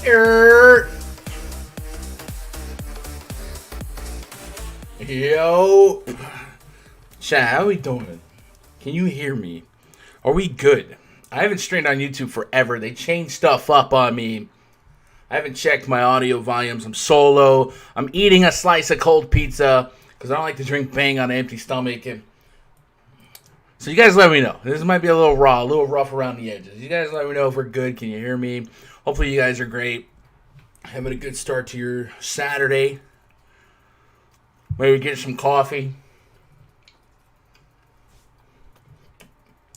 Yo, chat, how we doing? Can you hear me? Are we good? I haven't streamed on YouTube forever. They changed stuff up on me. I haven't checked my audio volumes. I'm solo. I'm eating a slice of cold pizza because I don't like to drink Bang on an empty stomach. So you guys let me know. This might be a little raw, a little rough around the edges. You guys let me know if we're good. Can you hear me? Hopefully you guys are great. Having a good start to your Saturday. Maybe get some coffee.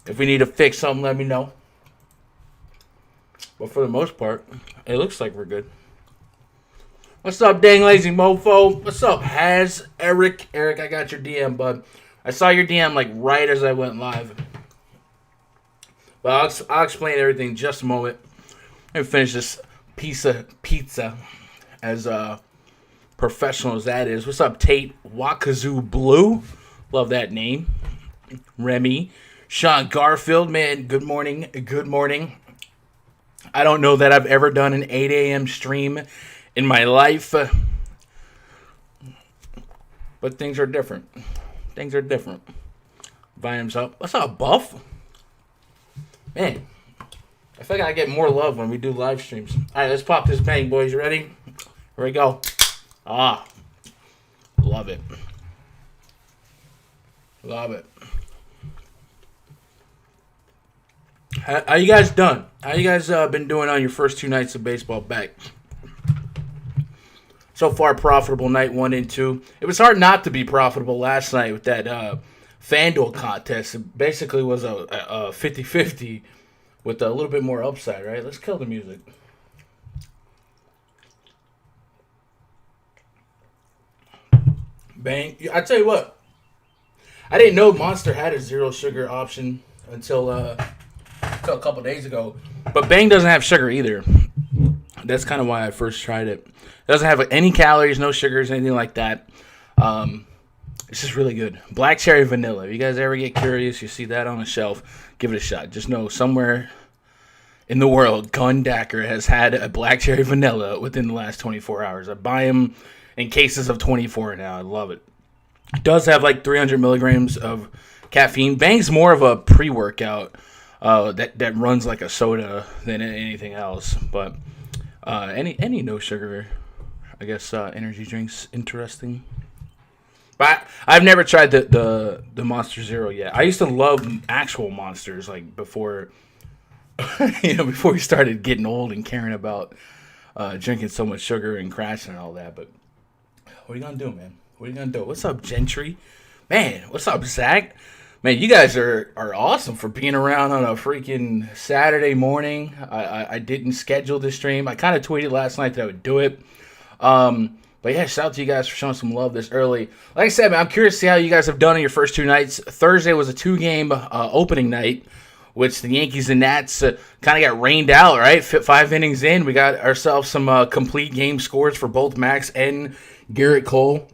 If we need to fix something, let me know. But for the most part, it looks like we're good. What's up, dang lazy mofo? What's up, Haz? Eric, I got your DM, bud. I saw your DM like right as I went live. But I'll explain everything in just a moment. Let me finish this piece of pizza as professional as that is. What's up, Tate? Wakazoo Blue. Love that name. Remy. Sean Garfield, man, good morning. Good morning. I don't know that I've ever done an 8 a.m. stream in my life. But things are different. Things are different. Volume's up. What's up, Buff? Man, I feel like I get more love when we do live streams. All right, let's pop this Bang, boys. You ready? Here we go. Love it. Love it. How you guys done? How you guys been doing on your first 2 nights of baseball back? So far, profitable night 1 and 2. It was hard not to be profitable last night with that FanDuel contest. It basically was a 50-50 with a little bit more upside, right? Let's kill the music. Bang. I tell you what. I didn't know Monster had a zero sugar option until a couple days ago. But Bang doesn't have sugar either. That's kind of why I first tried it. It doesn't have any calories, no sugars, anything like that. It's just really good. Black cherry vanilla. If you guys ever get curious, you see that on a shelf, give it a shot. Just know somewhere in the world, Gundacker has had a black cherry vanilla within the last 24 hours. I buy them in cases of 24 now. I love it. It does have like 300 milligrams of caffeine. Bang's more of a pre-workout that runs like a soda than anything else. But any no sugar, I guess, energy drinks interesting. But I've never tried the Monster Zero yet. I used to love actual Monsters like before, before we started getting old and caring about drinking so much sugar and crashing and all that. But what are you gonna do, man? What are you gonna do? What's up, Gentry? Man, what's up, Zach? Man, you guys are awesome for being around on a freaking Saturday morning. I didn't schedule this stream. I kind of tweeted last night that I would do it. But yeah, shout out to you guys for showing some love this early. Like I said, man, I'm curious to see how you guys have done on your first 2 nights. Thursday was a 2-game opening night, which the Yankees and Nats kind of got rained out, right? 5 innings in, we got ourselves some complete game scores for both Max and Garrett Cole.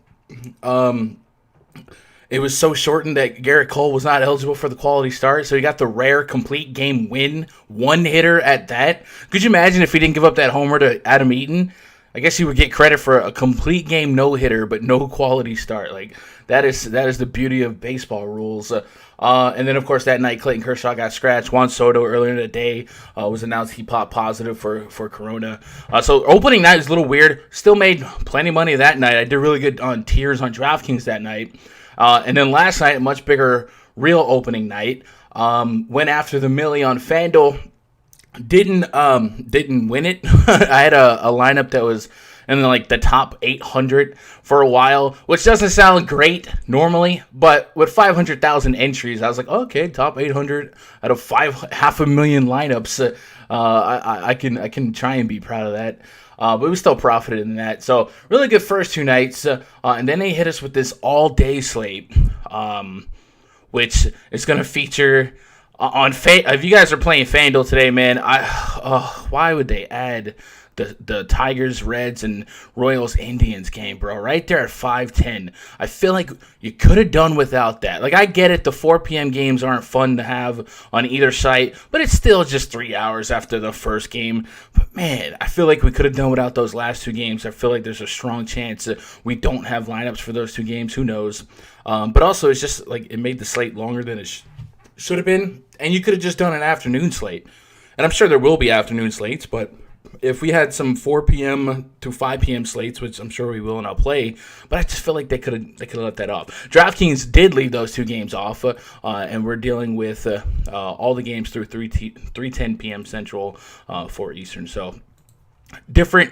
It was so shortened that Garrett Cole was not eligible for the quality start, so he got the rare complete game win, 1-hitter at that. Could you imagine if he didn't give up that homer to Adam Eaton? I guess he would get credit for a complete game no-hitter, but no quality start. Like that is the beauty of baseball rules. And then, of course, that night, Clayton Kershaw got scratched. Juan Soto earlier in the day was announced he popped positive for Corona. So opening night is a little weird. Still made plenty of money that night. I did really good on tiers on DraftKings that night. And then last night, a much bigger real opening night. Went after the Millie on FanDuel. Didn't win it. I had a lineup that was in like the top 800 for a while, which doesn't sound great normally, but with 500,000 entries, I was like, okay, top 800 out of 500,000 lineups. I can try and be proud of that. But we still profited in that. So really good first 2 nights. And then they hit us with this all-day slate, which is going to feature on if you guys are playing FanDuel today, man, why would they add the Tigers, Reds, and Royals, Indians game, bro. Right there at 5:10. I feel like you could have done without that. Like, I get it, the 4 p.m. games aren't fun to have on either site, but it's still just 3 hours after the first game. But, man, I feel like we could have done without those last 2 games. I feel like there's a strong chance that we don't have lineups for those 2 games. Who knows? But also, it's just like it made the slate longer than it should have been, and you could have just done an afternoon slate. And I'm sure there will be afternoon slates, but if we had some 4 p.m. to 5 p.m. slates, which I'm sure we will and I'll play, but I just feel like they could have let that off. DraftKings did leave those 2 games off, and we're dealing with all the games through 3:10 p.m. Central, 4 Eastern. So different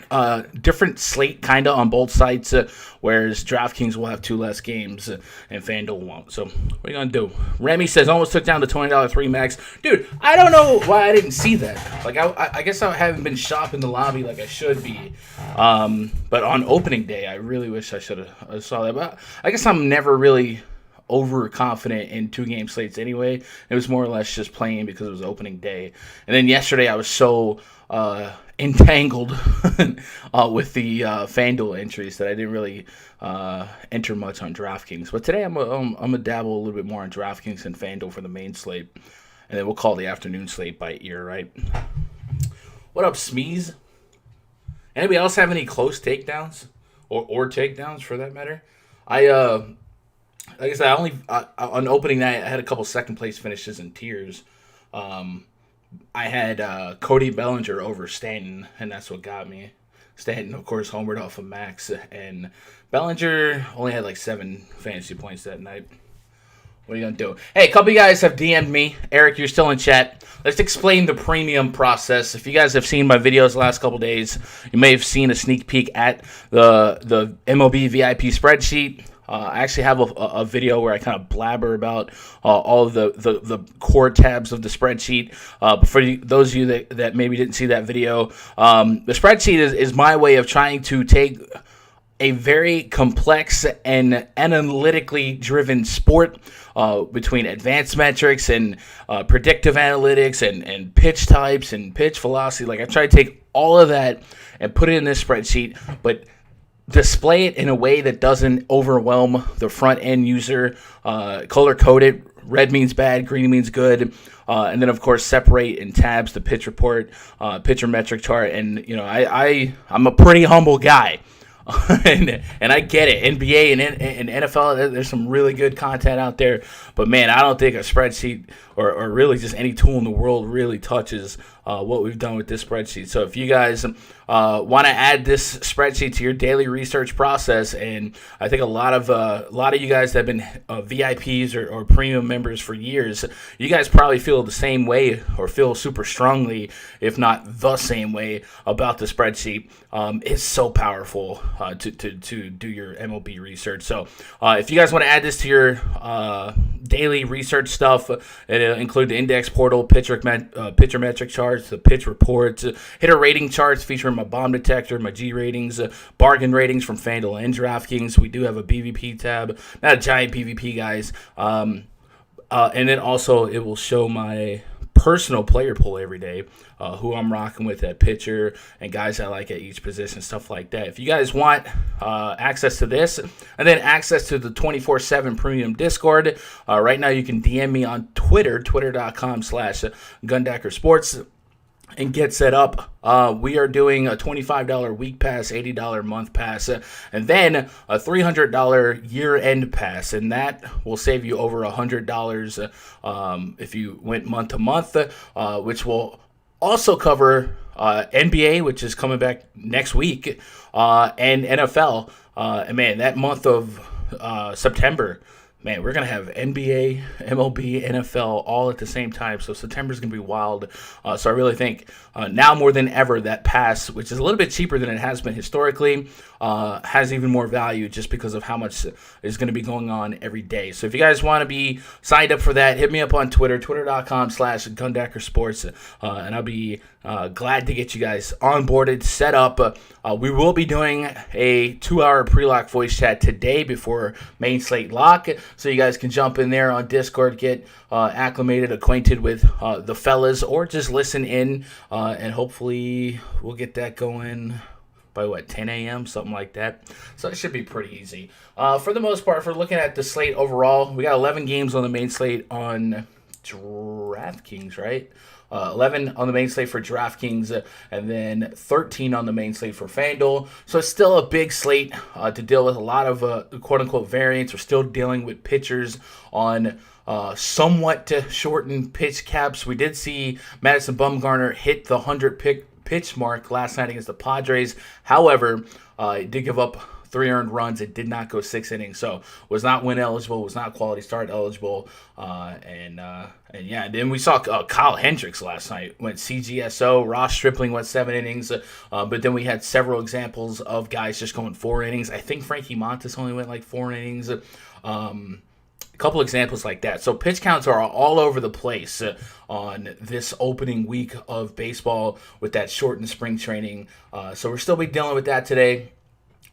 slate kind of on both sites, whereas DraftKings will have 2 less games and FanDuel won't. So what are you gonna do? Remy says almost took down the $20 3 max. Dude, I don't know why I didn't see that. Like I guess I haven't been shopping the lobby like I should be. But on opening day, I really wish I should have saw that. But I guess I'm never really overconfident in 2-game slates anyway. It was more or less just playing because it was opening day. And then yesterday I was so entangled with the FanDuel entries that I didn't really enter much on DraftKings. But today I'm gonna dabble a little bit more on DraftKings and FanDuel for the main slate, and then we'll call the afternoon slate by ear, right? What up, Smeeze? Anybody else have any close takedowns or takedowns for that matter? Like I said, on opening night I had a couple second place finishes in tiers. I had Cody Bellinger over Stanton, and that's what got me. Stanton, of course, homered off of Max, and Bellinger only had like 7 fantasy points that night. What are you going to do? Hey, a couple of you guys have DM'd me. Eric, you're still in chat. Let's explain the premium process. If you guys have seen my videos the last couple of days, you may have seen a sneak peek at the MLB VIP spreadsheet. I actually have a video where I kind of blabber about all of the core tabs of the spreadsheet. But for those of you that maybe didn't see that video, the spreadsheet is my way of trying to take a very complex and analytically driven sport between advanced metrics and predictive analytics and pitch types and pitch velocity. Like, I try to take all of that and put it in this spreadsheet, but display it in a way that doesn't overwhelm the front end user. Color code it. Red means bad, green means good. And then, of course, separate in tabs the pitch report, pitcher metric chart. And, you know, I'm a pretty humble guy. and I get it. NBA and NFL, there's some really good content out there. But, man, I don't think a spreadsheet or really just any tool in the world really touches what we've done with this spreadsheet. So if you guys want to add this spreadsheet to your daily research process, and I think a lot of you guys that have been VIPs or premium members for years, you guys probably feel the same way or feel super strongly, if not the same way, about the spreadsheet. It's so powerful to do your MLB research. So if you guys want to add this to your daily research stuff, it'll include the index portal, pitcher metric charts, the pitch reports, hitter rating charts featuring my bomb detector, my G ratings, bargain ratings from FanDuel and DraftKings. We do have a BVP tab, not a giant BVP, guys. And then also it will show my personal player pool every day, who I'm rocking with at pitcher and guys I like at each position, stuff like that. If you guys want access to this and then access to the 24/7 premium Discord, right now you can DM me on Twitter, twitter.com/Gundackersports, and get set up. We are doing a $25 week pass, $80 month pass, and then a $300 year-end pass, and that will save you over $100 if you went month to month, which will also cover NBA, which is coming back next week, and NFL. And man, that month of September, man, we're going to have NBA, MLB, NFL all at the same time. So September's going to be wild. So I really think now more than ever that pass, which is a little bit cheaper than it has been historically, has even more value just because of how much is going to be going on every day. So if you guys want to be signed up for that, hit me up on Twitter, twitter.com/Gundackersports, and I'll be glad to get you guys onboarded, set up. We will be doing a 2-hour pre-lock voice chat today before main slate lock. So you guys can jump in there on Discord, get acclimated, acquainted with the fellas, or just listen in, and hopefully we'll get that going by 10 a.m., something like that. So it should be pretty easy. For the most part, if we're looking at the slate overall, we got 11 games on the main slate on DraftKings, right? 11 on the main slate for DraftKings, and then 13 on the main slate for FanDuel. So it's still a big slate to deal with, a lot of quote-unquote variants. We're still dealing with pitchers on somewhat shortened pitch caps. We did see Madison Bumgarner hit the 100 pitch mark last night against the Padres. However, it did give up 3 earned runs. It did not go 6 innings, so was not win eligible, was not quality start eligible. And yeah, then we saw Kyle Hendricks last night went CGSO. Ross Stripling went 7 innings, but then we had several examples of guys just going 4 innings. I think Frankie Montas only went like 4 innings. A couple examples like that. So pitch counts are all over the place on this opening week of baseball with that shortened spring training. So we're still be dealing with that today.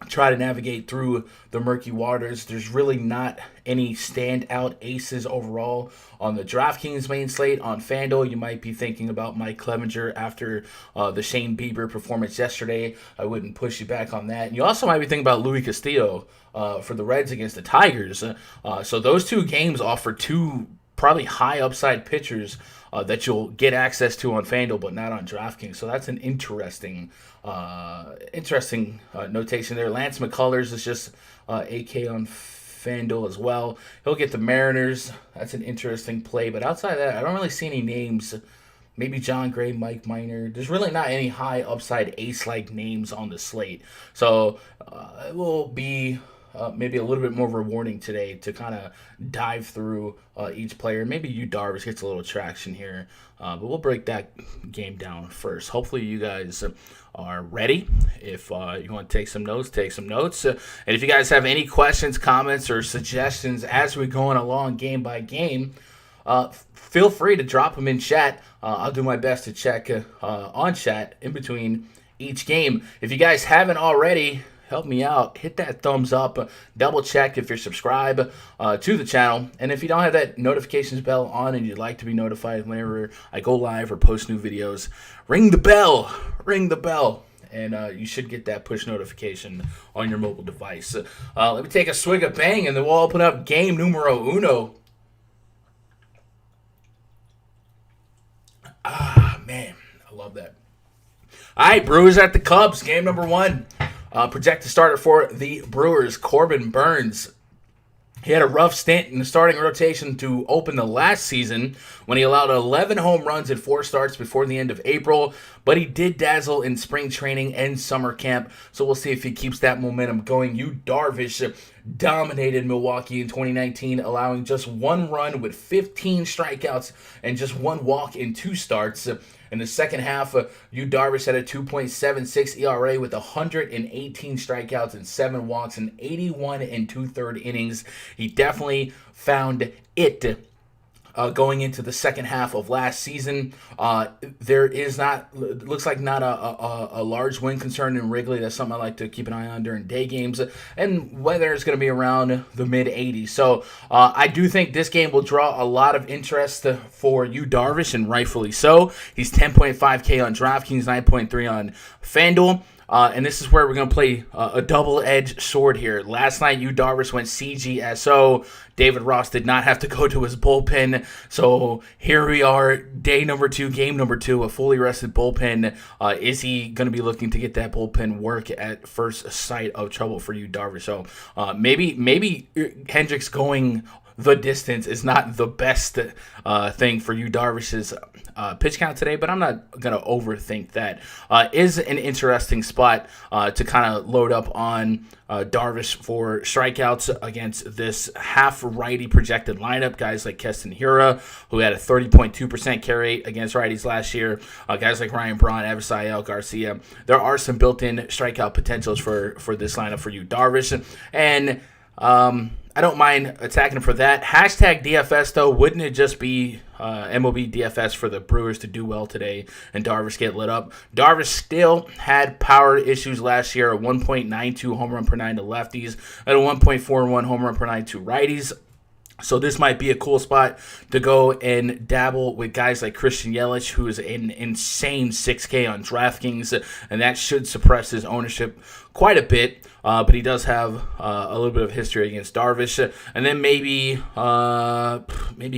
Try to navigate through the murky waters. There's really not any standout aces overall on the DraftKings main slate. On FanDuel, you might be thinking about Mike Clevenger after the Shane Bieber performance yesterday. I wouldn't push you back on that. And you also might be thinking about Luis Castillo for the Reds against the Tigers. So those 2 games offer 2 probably high upside pitchers that you'll get access to on FanDuel, but not on DraftKings. So that's an interesting notation there. Lance McCullers is just AK on FanDuel as well. He'll get the Mariners. That's an interesting play. But outside of that, I don't really see any names. Maybe John Gray, Mike Minor. There's really not any high upside ace-like names on the slate. So it will be maybe a little bit more rewarding today to kind of dive through each player. Maybe Yu Darvish gets a little traction here, but we'll break that game down first. Hopefully you guys are ready. If you want to take some notes, take some notes. And if you guys have any questions, comments, or suggestions as we're going along game by game, feel free to drop them in chat. I'll do my best to check on chat in between each game. If you guys haven't already, help me out. Hit that thumbs up. Double check if you're subscribed to the channel. And if you don't have that notifications bell on and you'd like to be notified whenever I go live or post new videos, ring the bell. Ring the bell. And you should get that push notification on your mobile device. Let me take a swig of Bang, and then we'll open up game numero uno. Ah, man. I love that. All right, Brewers at the Cubs. Game number 1. Projected starter for the Brewers, Corbin Burns. He had a rough stint in the starting rotation to open the last season when he allowed 11 home runs in 4 starts before the end of April, but he did dazzle in spring training and summer camp, so we'll see if he keeps that momentum going. Yu Darvish dominated Milwaukee in 2019, allowing just 1 run with 15 strikeouts and just 1 walk in 2 starts. In the second half, Yu Darvish had a 2.76 ERA with 118 strikeouts and 7 walks in 81 2/3 innings. He definitely found it going into the second half of last season. There is looks like not a large win concern in Wrigley. That's something I like to keep an eye on during day games. And weather is going to be around the mid-80s. So I do think this game will draw a lot of interest for Yu Darvish, and rightfully so. He's 10.5K on DraftKings, 9.3 on FanDuel. And this is where we're going to play a double-edged sword here. Last night, Yu Darvish went CGSO. David Ross did not have to go to his bullpen. So here we are, day number 2, game number 2, a fully rested bullpen. Is he going to be looking to get that bullpen work at first sight of trouble for Yu Darvish? So maybe Hendricks going the distance is not the best thing for Yu Darvish's pitch count today, but I'm not going to overthink that. Is an interesting spot to kind of load up on Darvish for strikeouts against this half-righty projected lineup. Guys like Keston Hiura, who had a 30.2% carry rate against righties last year. Guys like Ryan Braun, Avisail Garcia. There are some built-in strikeout potentials for this lineup for Yu Darvish. And I don't mind attacking him for that. Hashtag DFS, though. Wouldn't it just be MLB DFS for the Brewers to do well today and Darvish get lit up? Darvish still had power issues last year, a 1.92 home run per 9 to lefties, and a 1.41 home run per 9 to righties. So this might be a cool spot to go and dabble with guys like Christian Yelich, who is an insane 6K on DraftKings, and that should suppress his ownership quite a bit. But he does have a little bit of history against Darvish, and then maybe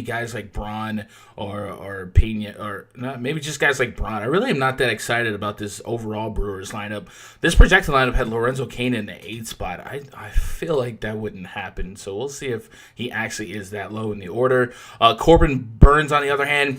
guys like Braun or Pena, or not, maybe just guys like Braun. I really am not that excited about this overall Brewers lineup. This projected lineup had Lorenzo Cain in the 8th spot. I feel like that wouldn't happen, so we'll see if he actually is that low in the order. Corbin Burns, on the other hand,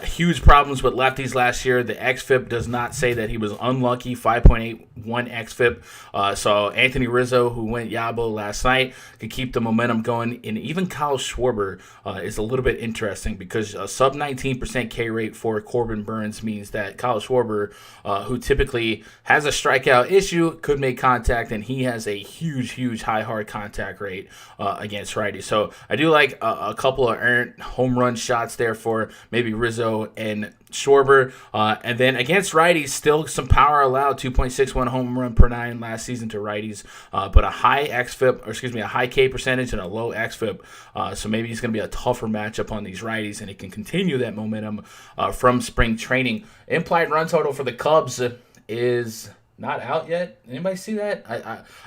huge problems with lefties last year. The xFIP does not say that he was unlucky, 5.81 xFIP. So Anthony Rizzo, who went Yabo last night, could keep the momentum going. And even Kyle Schwarber is a little bit interesting because a sub 19% K rate for Corbin Burns means that Kyle Schwarber, who typically has a strikeout issue, could make contact, and he has a huge high hard contact rate against righties. So I do like a couple of errant home run shots there for maybe Rizzo and Schwarber. And then against righties, still some power allowed, 2.61 home run per 9 last season to righties, but a high a high K percentage and a low xFIP. So maybe he's going to be a tougher matchup on these righties, and he can continue that momentum from spring training. Implied run total for the Cubs is not out yet. Anybody see that?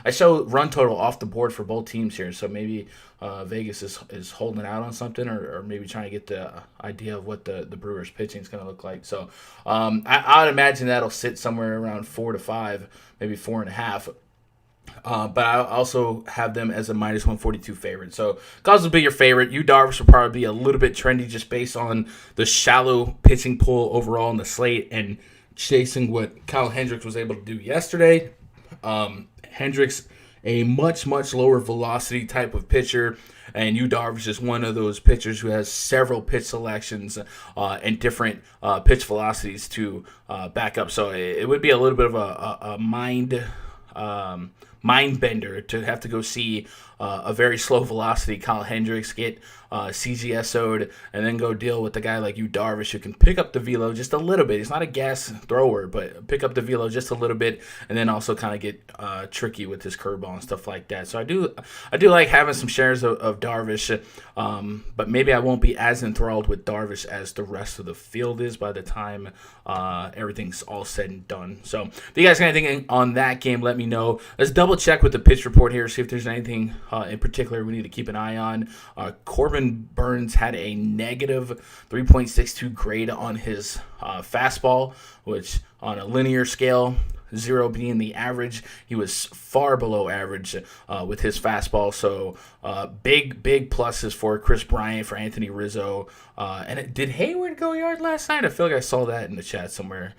I show run total off the board for both teams here, so maybe Vegas is holding out on something, or maybe trying to get the idea of what the Brewers pitching is going to look like. So I would imagine that'll sit somewhere around 4 to 5, maybe 4.5. But I also have them as a minus 142 favorite. So Cubs will be your favorite. Yu Darvish will probably be a little bit trendy just based on the shallow pitching pool overall in the slate and chasing what Kyle Hendricks was able to do yesterday. Hendricks, a much lower velocity type of pitcher, and Yu Darvish is one of those pitchers who has several pitch selections and different pitch velocities to back up. So it would be a little bit of a mind bender to have to go see a very slow velocity Kyle Hendricks get CGSO'd and then go deal with the guy like Yu Darvish, who can pick up the velo just a little bit. He's not a gas thrower, but pick up the velo just a little bit, and then also kind of get tricky with his curveball and stuff like that. So I do like having some shares of Darvish, but maybe I won't be as enthralled with Darvish as the rest of the field is by the time everything's all said and done. So if you guys got anything on that game, let me know. Let's double check with the pitch report here, see if there's anything in particular we need to keep an eye on. Corbin Burns had a negative 3.62 grade on his fastball, which on a linear scale, 0 being the average, he was far below average with his fastball. So big pluses for Chris Bryant, for Anthony Rizzo. And did Hayward go yard last night? I feel like I saw that in the chat somewhere.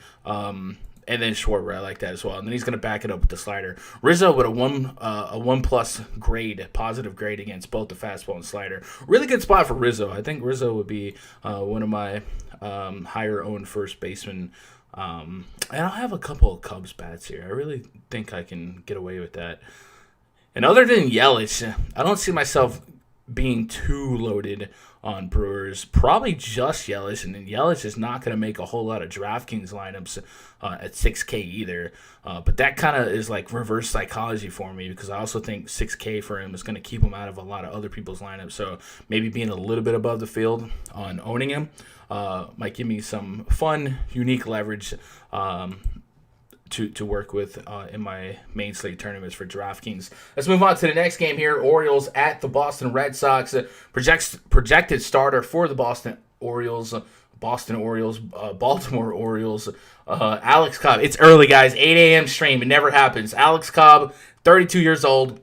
And then Schwarber, I like that as well. And then he's going to back it up with the slider. Rizzo with a 1+ grade, positive grade against both the fastball and slider. Really good spot for Rizzo. I think Rizzo would be one of my higher owned first basemen. And I'll have a couple of Cubs bats here. I really think I can get away with that. And other than Yelich, I don't see myself being too loaded on Brewers. Probably just Yelich, and then Yelich is not going to make a whole lot of DraftKings lineups at 6K either. But that kind of is like reverse psychology for me, because I also think 6K for him is going to keep him out of a lot of other people's lineups. So maybe being a little bit above the field on owning him might give me some fun, unique leverage to work with in my main slate tournaments for DraftKings. Let's move on to the next game here. Orioles at the Boston Red Sox. Projected starter for the Baltimore Orioles, Alex Cobb. It's early, guys. 8 a.m. stream. It never happens. Alex Cobb, 32 years old.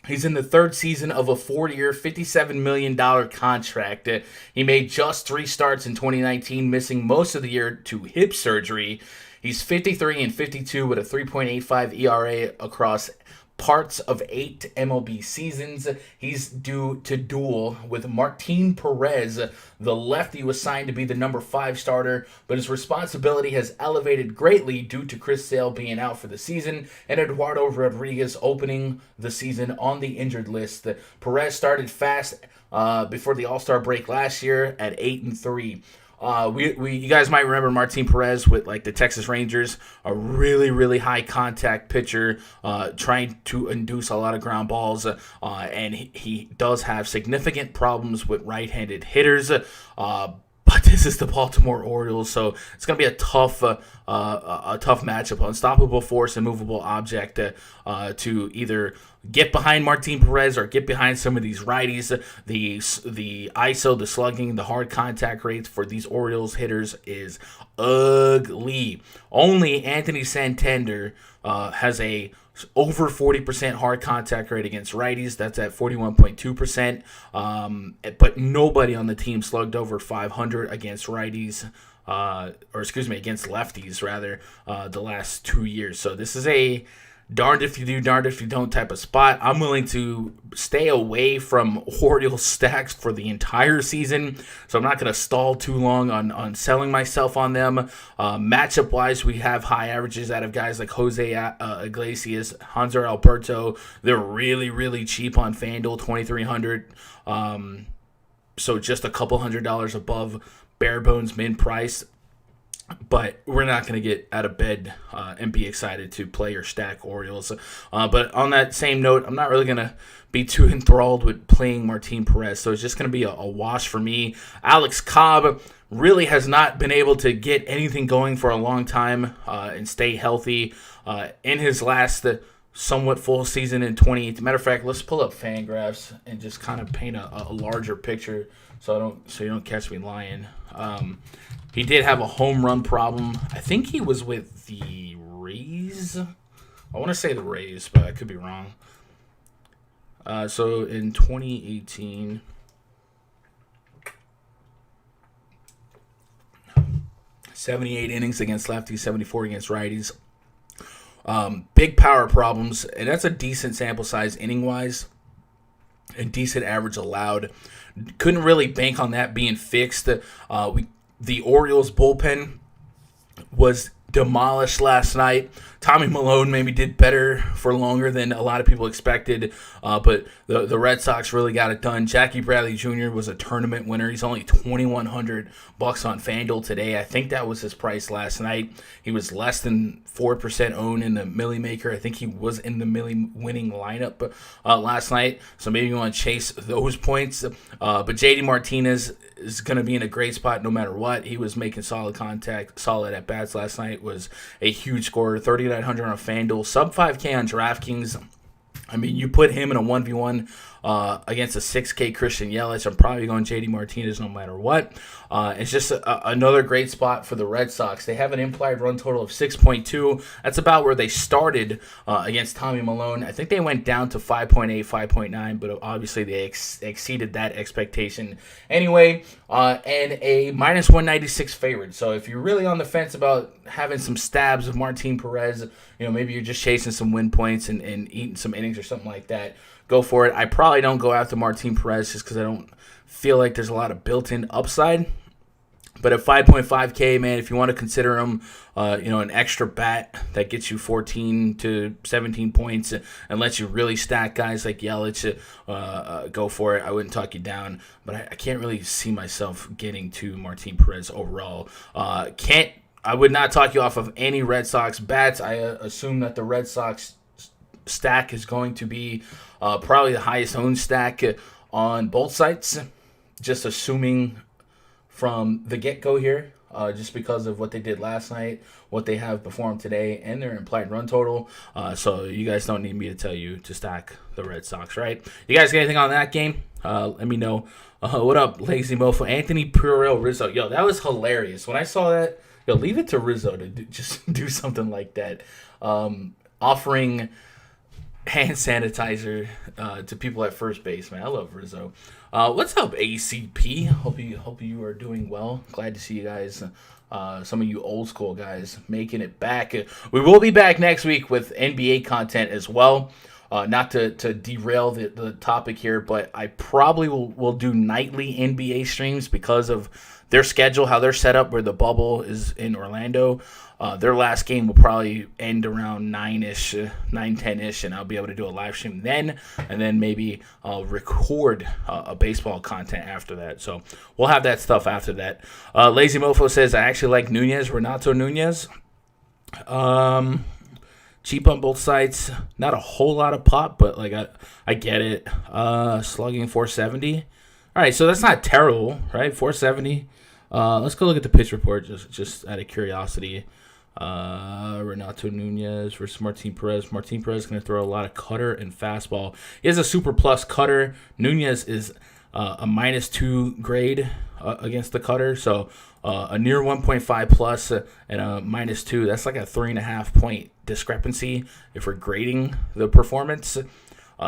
He's in the third season of a 4-year, $57 million contract. He made just 3 starts in 2019, missing most of the year to hip surgery. He's 53 and 52 with a 3.85 ERA across parts of 8 MLB seasons. He's due to duel with Martin Perez, the lefty who was signed to be the number 5 starter, but his responsibility has elevated greatly due to Chris Sale being out for the season and Eduardo Rodriguez opening the season on the injured list. Perez started fast before the All-Star break last year at 8-3. You guys might remember Martin Perez with like the Texas Rangers, a really, really high contact pitcher, trying to induce a lot of ground balls, and he does have significant problems with right-handed hitters. But this is the Baltimore Orioles, so it's going to be a tough matchup. Unstoppable force, immovable object to either get behind Martin Perez or get behind some of these righties. The ISO, the slugging, the hard contact rates for these Orioles hitters is ugly. Only Anthony Santander has a over 40% hard contact rate against righties. That's at 41.2%. But nobody on the team slugged over 500 against righties, against lefties, rather, the last 2 years. So this is a darned if you do, darned if you don't type of spot. I'm willing to stay away from Orioles stacks for the entire season, so I'm not going to stall too long on selling myself on them. Matchup-wise, we have high averages out of guys like Jose Iglesias, Hanser Alberto. They're really, really cheap on FanDuel, $2,300. So just a couple $100 above bare bones min price. But we're not going to get out of bed and be excited to play or stack Orioles. But on that same note, I'm not really going to be too enthralled with playing Martin Perez. So it's just going to be a wash for me. Alex Cobb really has not been able to get anything going for a long time and stay healthy. In his last somewhat full season in 2018. Matter of fact, let's pull up FanGraphs and just kind of paint a larger picture so you don't catch me lying. He did have a home run problem. I think he was with the Rays. I want to say the Rays, but I could be wrong. So in 2018, 78 innings against lefties, 74 against righties. Big power problems, and that's a decent sample size inning-wise and decent average allowed. Couldn't really bank on that being fixed. The Orioles bullpen was demolished last night. Tommy Milone maybe did better for longer than a lot of people expected, but the Red Sox really got it done. Jackie Bradley Jr. was a tournament winner. He's only $2,100 on FanDuel today. I think that was his price last night. He was less than 4% owned in the Millie Maker. I think he was in the Millie winning lineup last night, so maybe you want to chase those points. But JD Martinez is going to be in a great spot no matter what. He was making solid contact, solid at bats last night. Was a huge scorer, 3,900 on FanDuel, sub 5K on DraftKings. I mean, you put him in a 1v1 against a 6K Christian Yelich. I'm probably going JD Martinez no matter what. It's just another great spot for the Red Sox. They have an implied run total of 6.2. That's about where they started against Tommy Milone. I think they went down to 5.8, 5.9, but obviously they exceeded that expectation anyway. And a minus 196 favorite. So if you're really on the fence about having some stabs of Martin Perez, maybe you're just chasing some win points and eating some innings or something like that, go for it. I probably don't go after Martin Perez just because I don't feel like there's a lot of built-in upside. But at 5.5K, man, if you want to consider him, an extra bat that gets you 14 to 17 points and lets you really stack guys like Yelich, go for it. I wouldn't talk you down, but I can't really see myself getting to Martin Perez overall. I would not talk you off of any Red Sox bats. I assume that the Red Sox stack is going to be probably the highest owned stack on both sites, just assuming from the get-go here, just because of what they did last night, what they have before them today, and their implied run total. So you guys don't need me to tell you to stack the Red Sox, right? You guys got anything on that game? Let me know. What up, Lazy Mofo? Anthony Purell Rizzo. Yo, that was hilarious. When I saw that, leave it to Rizzo to just do something like that. Offering hand sanitizer to people at first base, man. I love Rizzo. What's up, ACP? Hope you are doing well. Glad to see you guys. Some of you old school guys making it back. We will be back next week with NBA content as well. Not to derail the topic here, but I probably will do nightly NBA streams because of their schedule, how they're set up, where the bubble is in Orlando. Their last game will probably end around 9-ish, 9, 10-ish, and I'll be able to do a live stream then, and then maybe I'll record a baseball content after that. So we'll have that stuff after that. Lazy Mofo says, I actually like Nunez, Renato Nunez. Cheap on both sides. Not a whole lot of pop, but like I get it. Slugging 470. All right, so that's not terrible, right? 470. Let's go look at the pitch report just out of curiosity. Renato Nunez versus Martin Perez. Martin Perez is going to throw a lot of cutter and fastball. He has a super plus cutter. Nunez is a -2 grade against the cutter, so a near 1.5 plus and a -2. That's like a 3.5 point discrepancy if we're grading the performance.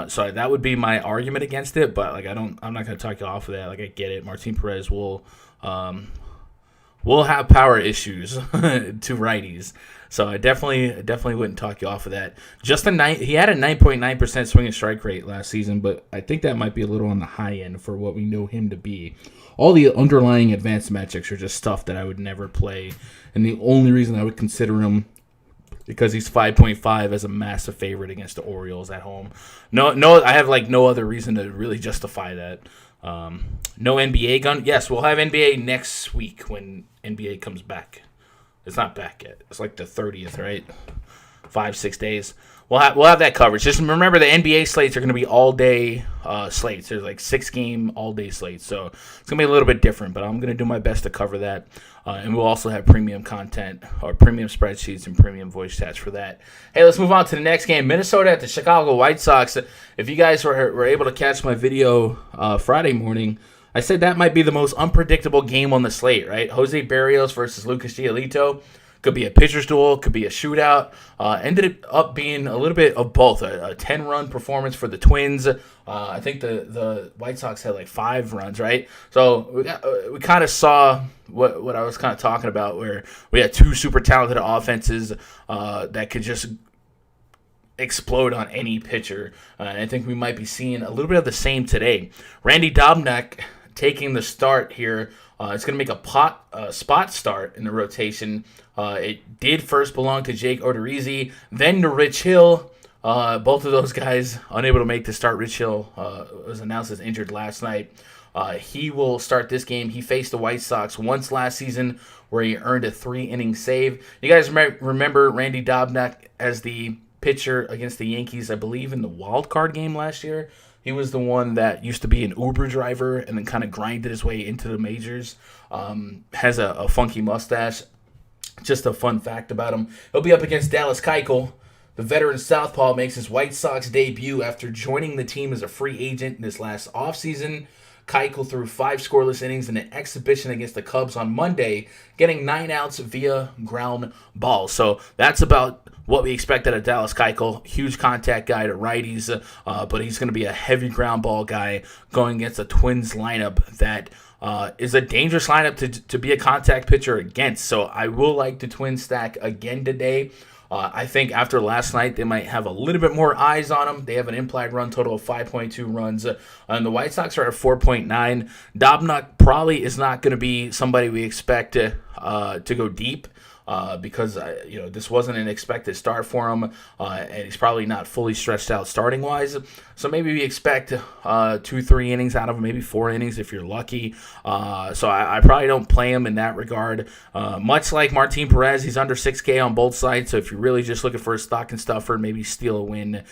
So that would be my argument against it, but like I'm not going to talk you off of that. Like I get it. Martin Perez will have power issues to righties. So I definitely wouldn't talk you off of that. He had a 9.9% swing and strike rate last season, but I think that might be a little on the high end for what we know him to be. All the underlying advanced metrics are just stuff that I would never play, and the only reason I would consider him because he's 5.5 as a massive favorite against the Orioles at home. No, I have like no other reason to really justify that. No NBA gun. Yes, we'll have NBA next week when NBA comes back. It's not back yet. It's like the 30th, right? 5-6 days. We'll have that coverage. Just remember the NBA slates are going to be all day slates. There's like 6-game all day slates, so it's going to be a little bit different. But I'm going to do my best to cover that, and we'll also have premium content or premium spreadsheets and premium voice chats for that. Hey, let's move on to the next game. Minnesota at the Chicago White Sox. If you guys were able to catch my video Friday morning, I said that might be the most unpredictable game on the slate, right? Jose Barrios versus Lucas Giolito. Could be a pitcher's duel, could be a shootout. Ended up being a little bit of both. A 10-run performance for the Twins. I think the White Sox had like 5 runs, right? So we kind of saw what I was kind of talking about, where we had 2 super talented offenses that could just explode on any pitcher. And I think we might be seeing a little bit of the same today. Randy Dobnak taking the start here. It's going to make a spot start in the rotation. It did first belong to Jake Odorizzi, then to Rich Hill. Both of those guys unable to make the start. Rich Hill was announced as injured last night. He will start this game. He faced the White Sox once last season where he earned a 3-inning save. You guys remember Randy Dobnak as the pitcher against the Yankees, I believe, in the wild card game last year. He was the one that used to be an Uber driver and then kind of grinded his way into the majors. Has a funky mustache. Just a fun fact about him. He'll be up against Dallas Keuchel. The veteran southpaw makes his White Sox debut after joining the team as a free agent in this last offseason. Keuchel threw 5 scoreless innings in an exhibition against the Cubs on Monday, getting 9 outs via ground balls. So that's about what we expect out of Dallas Keuchel. Huge contact guy to righties, but he's going to be a heavy ground ball guy going against a Twins lineup that is a dangerous lineup to be a contact pitcher against. So I will like the Twins stack again today. I think after last night, they might have a little bit more eyes on them. They have an implied run total of 5.2 runs, and the White Sox are at 4.9. Dobnak probably is not going to be somebody we expect to go deep. Because this wasn't an expected start for him, and he's probably not fully stretched out starting wise. So maybe we expect 2-3 innings out of him, maybe 4 innings if you're lucky. So I probably don't play him in that regard. Much like Martin Perez, he's under 6K on both sides. So if you're really just looking for a stock and stuffer, maybe steal a win,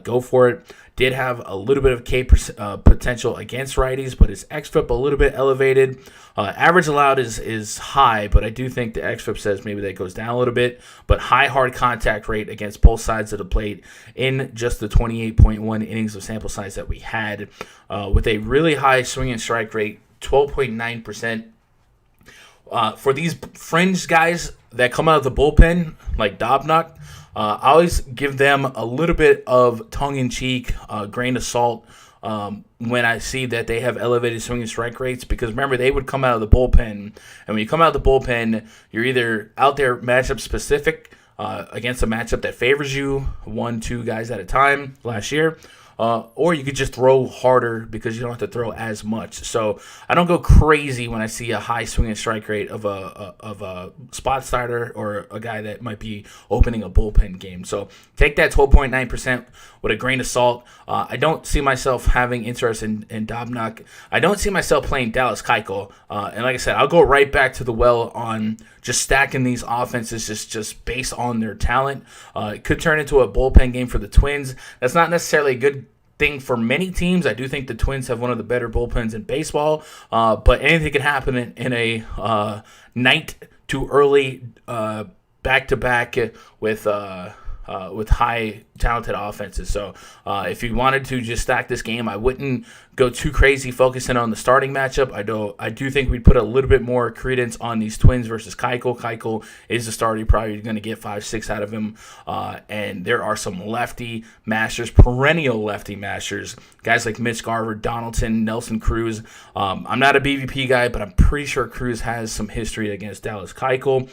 go for it. Did have a little bit of K potential against righties, but his xFIP a little bit elevated. Average allowed is high, but I do think the xFIP says maybe that goes down a little bit. But high hard contact rate against both sides of the plate in just the 28.1 innings of sample size that we had, with a really high swing and strike rate, 12.9%. For these fringe guys that come out of the bullpen, like Dobnak, I always give them a little bit of tongue-in-cheek, grain of salt when I see that they have elevated swing and strike rates, because remember, they would come out of the bullpen, and when you come out of the bullpen, you're either out there matchup-specific against a matchup that favors you, 1-2 guys at a time last year, or you could just throw harder because you don't have to throw as much. So I don't go crazy when I see a high swing and strike rate of a spot starter or a guy that might be opening a bullpen game. So take that 12.9% with a grain of salt. I don't see myself having interest in Dobnak. I don't see myself playing Dallas Keuchel. And like I said, I'll go right back to the well on just stacking these offenses just based on their talent. It could turn into a bullpen game for the Twins. That's not necessarily a good thing for many teams. I do think the Twins have one of the better bullpens in baseball, but anything can happen in a night to early back-to-back with high talented offenses. So if you wanted to just stack this game, I wouldn't go too crazy focusing on the starting matchup. I do think we'd put a little bit more credence on these Twins versus Keuchel. Keuchel is the starter. You're probably going to get 5-6 out of him. And there are some lefty masters, perennial lefty masters, guys like Mitch Garver, Donaldson, Nelson Cruz. I'm not a BVP guy, but I'm pretty sure Cruz has some history against Dallas Keuchel.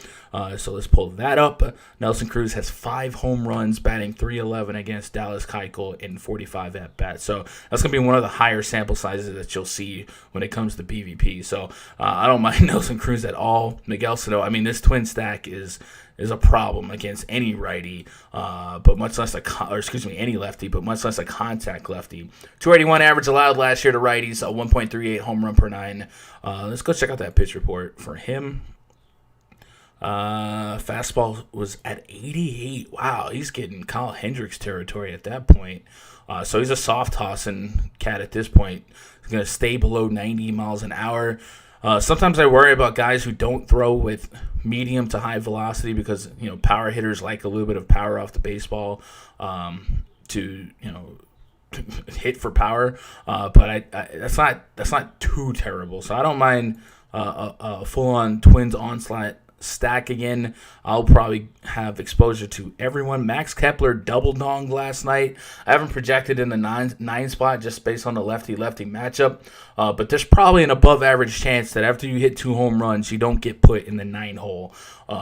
So let's pull that up. Nelson Cruz has 5 home runs, batting .311 against Dallas Keuchel in 45 at-bats. So that's going to be one of the higher sample sizes that you'll see when it comes to BVP. So I don't mind Nelson Cruz at all. Miguel Sano, I mean, this twin stack is a problem against any righty, but much less any lefty, but much less a contact lefty. 281 average allowed last year to righties, a 1.38 home run per 9. Let's go check out that pitch report for him. Fastball was at 88. Wow, he's getting Kyle Hendricks territory at that point. So he's a soft tossing cat at this point. He's going to stay below 90 miles an hour. Sometimes I worry about guys who don't throw with medium to high velocity because, power hitters like a little bit of power off the baseball to hit for power. But that's not too terrible. So I don't mind a full-on Twins onslaught stack again. I'll probably have exposure to everyone. Max Kepler double donged last night. I haven't projected in the 9 spot just based on the lefty-lefty matchup, but there's probably an above average chance that after you hit 2 home runs, you don't get put in the 9 hole.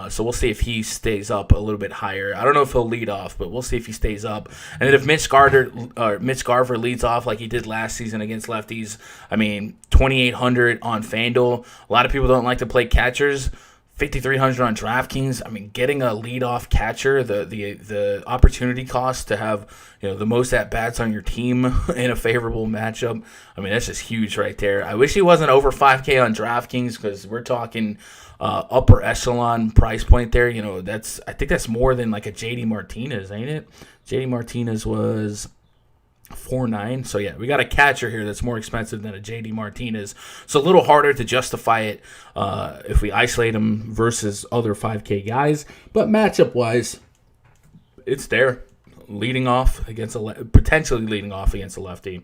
So we'll see if he stays up a little bit higher. I don't know if he'll lead off, but we'll see if he stays up. And then if Mitch Garver leads off like he did last season against lefties, 2,800 on FanDuel. A lot of people don't like to play catchers. 5,300 on DraftKings. Getting a leadoff catcher, the opportunity cost to have the most at bats on your team in a favorable matchup. That's just huge right there. I wish he wasn't over 5K on DraftKings because we're talking upper echelon price point there. I think that's more than like a JD Martinez, ain't it? JD Martinez was 4.9. So yeah, we got a catcher here that's more expensive than a JD Martinez. So a little harder to justify it if we isolate him versus other 5K guys. But matchup wise, it's there, potentially leading off against a lefty.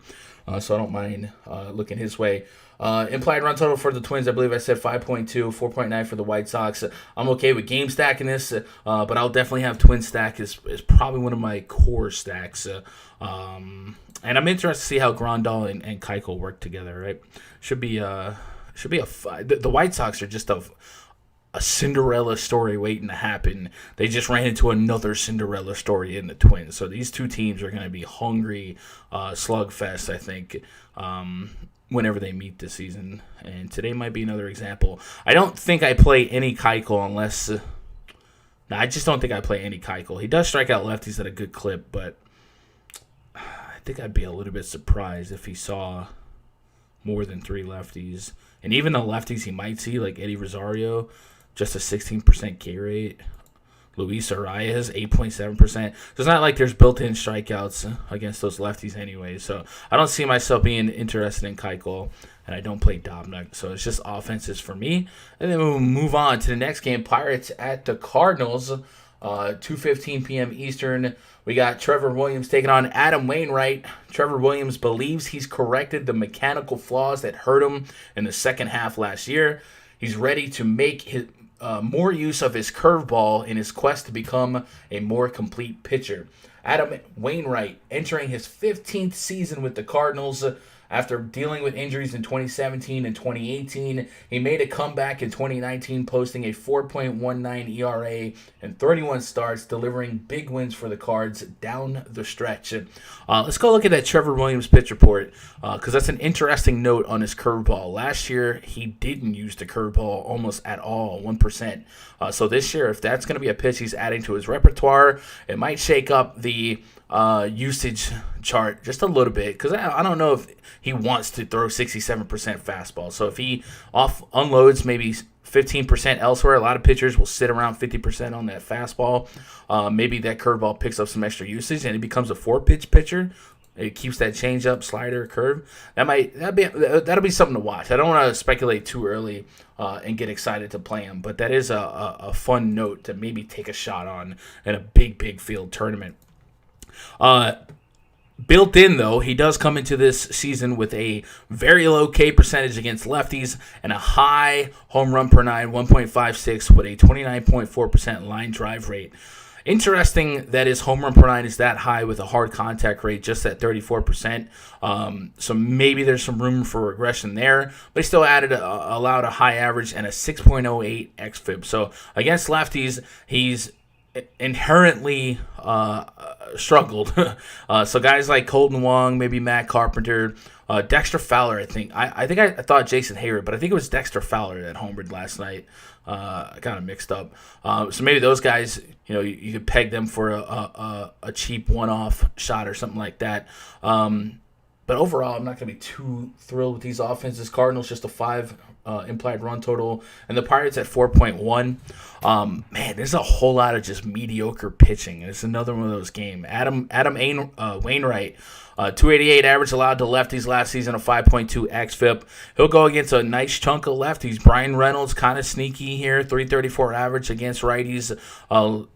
So I don't mind looking his way. Implied run total for the Twins, I believe I said 5.2, 4.9 for the White Sox. I'm okay with game stacking this, but I'll definitely have Twin stack is probably one of my core stacks. And I'm interested to see how Grandal and Keuchel work together. Right? Should be a the White Sox are just a Cinderella story waiting to happen. They just ran into another Cinderella story in the Twins. So these two teams are going to be hungry slugfest, I think, whenever they meet this season. And today might be another example. I don't think I play any Keuchel unless... I just don't think I play any Keuchel. He does strike out lefties at a good clip, but I think I'd be a little bit surprised if he saw more than 3 lefties. And even the lefties he might see, like Eddie Rosario, just a 16% K rate. Luis Arias, 8.7%. So it's not like there's built-in strikeouts against those lefties anyway. So I don't see myself being interested in Keuchel, and I don't play Dobnak. So it's just offenses for me. And then we'll move on to the next game. Pirates at the Cardinals, 2:15 p.m. Eastern. We got Trevor Williams taking on Adam Wainwright. Trevor Williams believes he's corrected the mechanical flaws that hurt him in the second half last year. He's ready to make his more use of his curveball in his quest to become a more complete pitcher. Adam Wainwright entering his 15th season with the Cardinals. After dealing with injuries in 2017 and 2018, he made a comeback in 2019, posting a 4.19 ERA and 31 starts, delivering big wins for the Cards down the stretch. Let's go look at that Trevor Williams pitch report, because that's an interesting note on his curveball. Last year, he didn't use the curveball almost at all, 1%. So this year, if that's going to be a pitch he's adding to his repertoire, it might shake up the usage chart just a little bit, because I don't know if he wants to throw 67% fastball. So if he unloads maybe 15% elsewhere, a lot of pitchers will sit around 50% on that fastball. Maybe that curveball picks up some extra usage and it becomes a 4-pitch pitcher. It keeps that changeup, slider, curve. That'll be something to watch. I don't want to speculate too early and get excited to play him, but that is a fun note to maybe take a shot on in a big field tournament. Built in, though, he does come into this season with a very low K percentage against lefties and a high home run per nine, 1.56, with a 29.4% line drive rate. Interesting that his home run per nine is that high with a hard contact rate just at 34%. So maybe there's some room for regression there, but he still allowed a high average and a 6.08 xFIP. So against lefties, he's inherently struggled. So guys like Colton Wong, maybe Matt Carpenter, Dexter Fowler, I thought Jason Hayward, but I think it was Dexter Fowler that homered last night. I got them mixed up. So maybe those guys, you could peg them for a cheap one-off shot or something like that. But overall, I'm not going to be too thrilled with these offenses. Cardinals just a 5 implied run total, and the Pirates at 4.1. Man, there's a whole lot of just mediocre pitching. It's another one of those games. Adam Wainwright, 288 average allowed to lefties last season, a 5.2 xFIP. He'll go against a nice chunk of lefties. Brian Reynolds, kind of sneaky here, 334 average against righties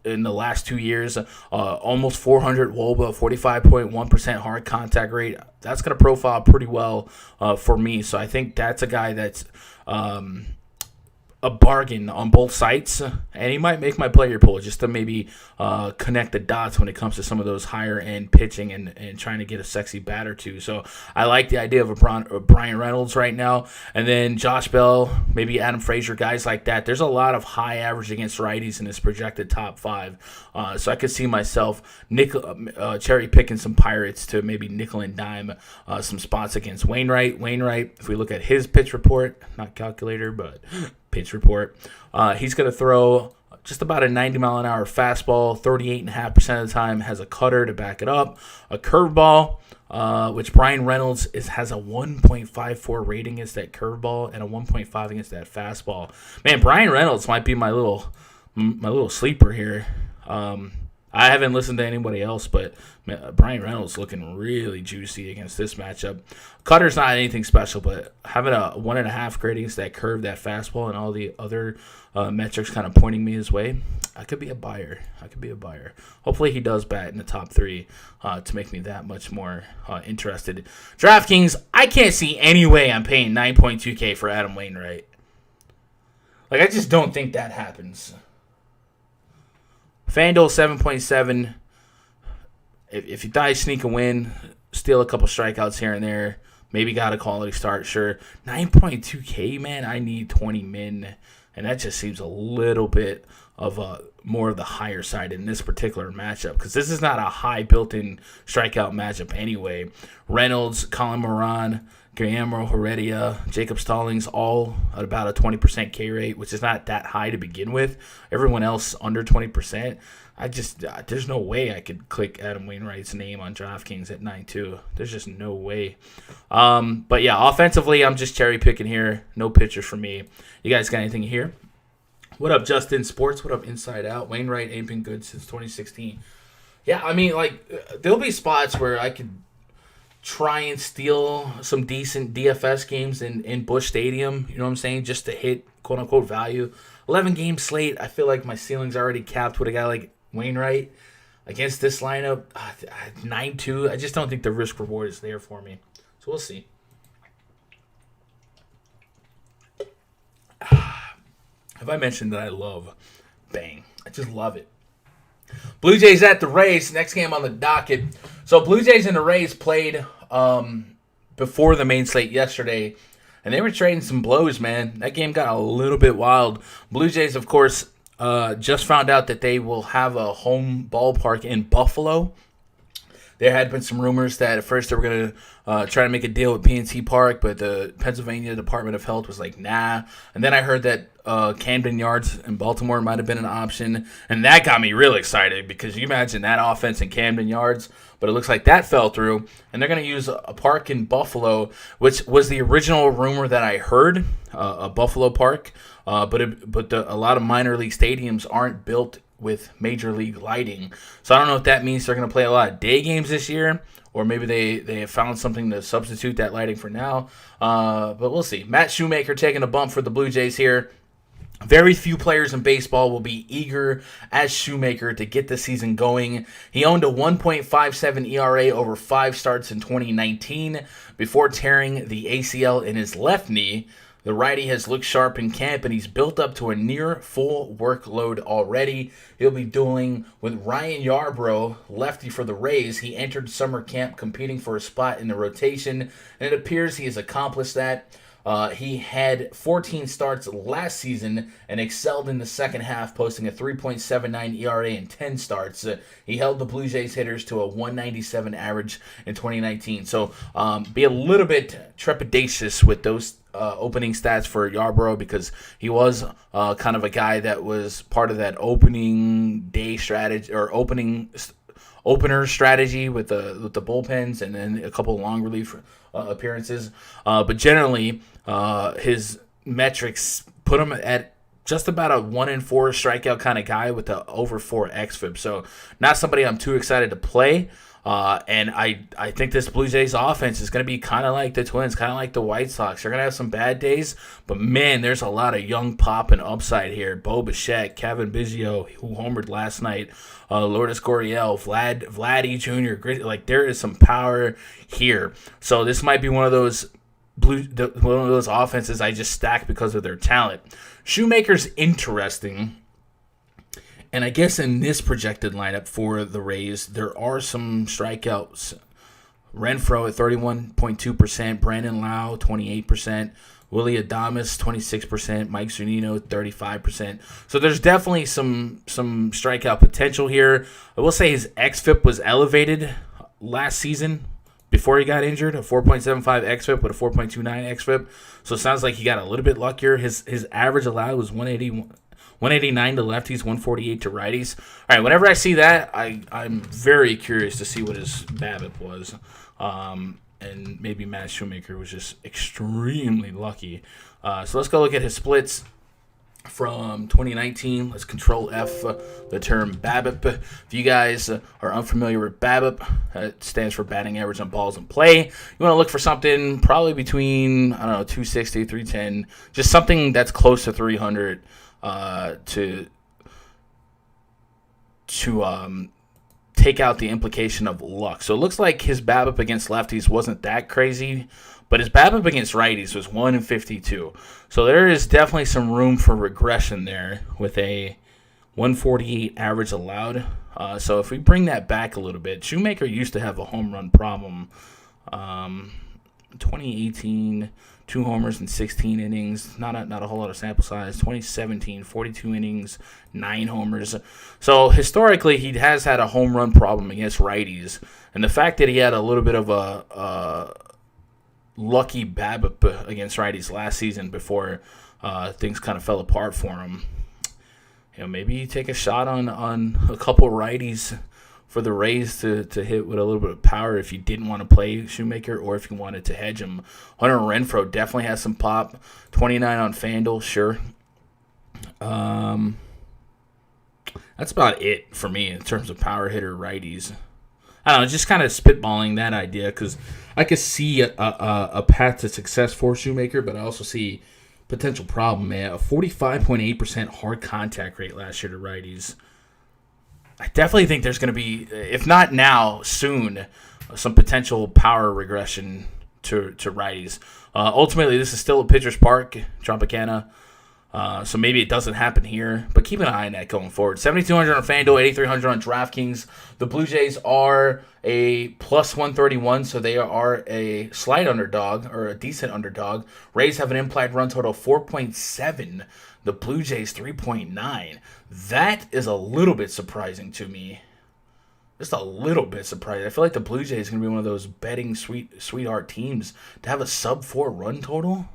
in the last 2 years. Almost 400 WOBA, 45.1% hard contact rate. That's going to profile pretty well for me. So I think that's a guy that's a bargain on both sites, and he might make my player pool just to maybe connect the dots when it comes to some of those higher end pitching and trying to get a sexy bat or two. So I like the idea of a Brian Reynolds right now, and then Josh Bell, maybe Adam Frazier, guys like that. There's a lot of high average against righties in this projected top 5, so I could see myself cherry picking some Pirates to maybe nickel and dime some spots against Wainwright. If we look at his pitch report, not calculator, but pitch report, he's going to throw just about a 90-mile-an-hour fastball, 38.5% of the time, has a cutter to back it up, a curveball, which Brian Reynolds has a 1.54 rating against that curveball and a 1.5 against that fastball. Man, Brian Reynolds might be my little sleeper here. I haven't listened to anybody else, but Brian Reynolds looking really juicy against this matchup. Cutter's not anything special, but having a 1.5 grade against that curve, that fastball, and all the other metrics kind of pointing me his way, I could be a buyer. Hopefully he does bat in the top 3 to make me that much more interested. DraftKings, I can't see any way I'm paying 9.2K for Adam Wainwright. I just don't think that happens. FanDuel 7.7. If you thought you sneak a win, steal a couple strikeouts here and there, maybe got a quality start, sure. 9.2K, man, I need 20 min, and that just seems a little bit of more of the higher side in this particular matchup, because this is not a high built-in strikeout matchup anyway. Reynolds, Colin Moran, Guillermo Heredia, Jacob Stallings, all at about a 20% K rate, which is not that high to begin with. Everyone else under 20%. There's no way I could click Adam Wainwright's name on DraftKings at 9.2. There's just no way. But yeah, offensively, I'm just cherry picking here. No pitchers for me. You guys got anything here? What up, Justin Sports? What up, Inside Out? Wainwright ain't been good since 2016. Yeah, I mean, there'll be spots where I could try and steal some decent DFS games in Busch Stadium, you know what I'm saying, just to hit quote-unquote value. 11-game slate, I feel like my ceiling's already capped with a guy like Wainwright. Against this lineup, 9-2, I just don't think the risk-reward is there for me. So we'll see. Have I mentioned that I love Bang? I just love it. Blue Jays at the Rays, next game on the docket. So Blue Jays and the Rays played before the main slate yesterday, and they were trading some blows, man. That game got a little bit wild. Blue Jays, of course, just found out that they will have a home ballpark in Buffalo. There had been some rumors that at first they were going to try to make a deal with PNC Park, but the Pennsylvania Department of Health was like, nah. And then I heard that Camden Yards in Baltimore might have been an option, and that got me real excited because you imagine that offense in Camden Yards, but it looks like that fell through, and they're going to use a park in Buffalo, which was the original rumor that I heard, a Buffalo park, but a lot of minor league stadiums aren't built with major league lighting. So I don't know if that means they're going to play a lot of day games this year, or maybe they have found something to substitute that lighting for now. But we'll see. Matt Shoemaker taking a bump for the Blue Jays here. Very few players in baseball will be eager as Shoemaker to get the season going. He owned a 1.57 ERA over 5 starts in 2019 before tearing the ACL in his left knee. The righty has looked sharp in camp, and he's built up to a near full workload already. He'll be dueling with Ryan Yarbrough, lefty for the Rays. He entered summer camp competing for a spot in the rotation, and it appears he has accomplished that. He had 14 starts last season and excelled in the second half, posting a 3.79 ERA in 10 starts. He held the Blue Jays hitters to a 197 average in 2019. So be a little bit trepidatious with those opening stats for Yarbrough because he was kind of a guy that was part of that opening day strategy or opener strategy with the bullpens and then a couple of long relief appearances. But generally, his metrics put him at just about a 1-4 strikeout kind of guy with the over 4 xFIP. So not somebody I'm too excited to play. And I think this Blue Jays offense is going to be kind of like the Twins, kind of like the White Sox. They're going to have some bad days, but man, there's a lot of young pop and upside here. Bo Bichette, Kevin Biggio, who homered last night, Lourdes Gurriel, Vladdy Jr. Like there is some power here. So this might be one of those offenses I just stack because of their talent. Shoemaker's interesting. And I guess in this projected lineup for the Rays, there are some strikeouts. Renfroe at 31.2%, Brandon Lau 28%, Willie Adames 26%, Mike Zunino 35%. So there's definitely some strikeout potential here. I will say his xFIP was elevated last season before he got injured, a 4.75 xFIP with a 4.29 xFIP. So it sounds like he got a little bit luckier. His average allowed was 189 to lefties, 148 to righties. All right, whenever I see that, I'm very curious to see what his BABIP was. And maybe Matt Shoemaker was just extremely lucky. So let's go look at his splits from 2019. Let's control F the term BABIP. If you guys are unfamiliar with BABIP, it stands for batting average on balls in play. You want to look for something probably between, 260, 310, just something that's close to 300 to take out the implication of luck. So it looks like his BABIP against lefties wasn't that crazy, but his BABIP against righties was 1-52. So there is definitely some room for regression there with a 148 average allowed. So if we bring that back a little bit, Shoemaker used to have a home run problem. 2018, 2 homers in 16 innings, not a whole lot of sample size. 2017, 42 innings, 9 homers. So historically, he has had a home run problem against righties. And the fact that he had a little bit of a lucky BABIP against righties last season before things kind of fell apart for him, maybe you take a shot on a couple righties for the Rays to hit with a little bit of power if you didn't want to play Shoemaker or if you wanted to hedge him. Hunter Renfroe definitely has some pop. 29 on FanDuel, sure. That's about it for me in terms of power hitter righties. I don't know, just kind of spitballing that idea because I could see a path to success for Shoemaker, but I also see potential problem, man. A 45.8% hard contact rate last year to righties. I definitely think there's going to be, if not now, soon, some potential power regression to righties. Ultimately, this is still a pitcher's park, Tropicana. So maybe it doesn't happen here, but keep an eye on that going forward. 7,200 on FanDuel, 8,300 on DraftKings. The Blue Jays are a plus 131, so they are a slight underdog or a decent underdog. Rays have an implied run total of 4.7. The Blue Jays 3.9. That is a little bit surprising to me. Just a little bit surprising. I feel like the Blue Jays are going to be one of those betting sweetheart teams to have a sub-4 run total.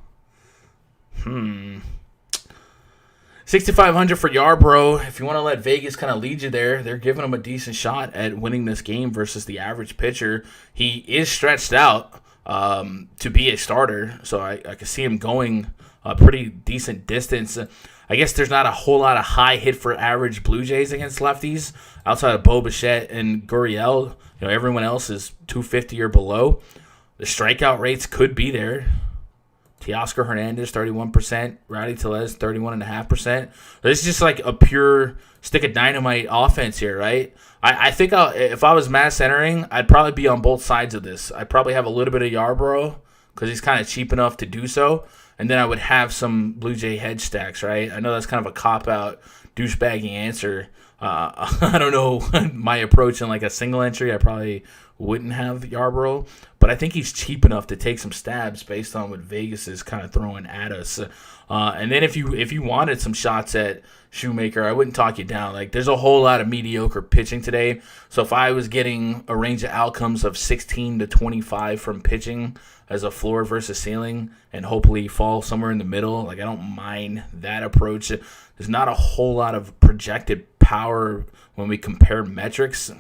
6,500 for Yarbrough. If you want to let Vegas kind of lead you there, they're giving him a decent shot at winning this game versus the average pitcher. He is stretched out to be a starter, so I can see him going a pretty decent distance. I guess there's not a whole lot of high hit for average Blue Jays against lefties outside of Bo Bichette and Gurriel. Everyone else is 250 or below. The strikeout rates could be there. Teoscar Hernandez, 31%. Rowdy Tellez, 31.5%. This is just like a pure stick of dynamite offense here, right? I think if I was mass entering, I'd probably be on both sides of this. I'd probably have a little bit of Yarbrough because he's kind of cheap enough to do so. And then I would have some Blue Jay hedge stacks, right? I know that's kind of a cop-out, douchebaggy answer. I don't know my approach in like a single entry. I probably wouldn't have Yarbrough, but I think he's cheap enough to take some stabs based on what Vegas is kind of throwing at us. And then if you wanted some shots at Shoemaker, I wouldn't talk you down. Like there's a whole lot of mediocre pitching today. So if I was getting a range of outcomes of 16 to 25 from pitching as a floor versus ceiling and hopefully fall somewhere in the middle, like I don't mind that approach. There's not a whole lot of projected power when we compare metrics.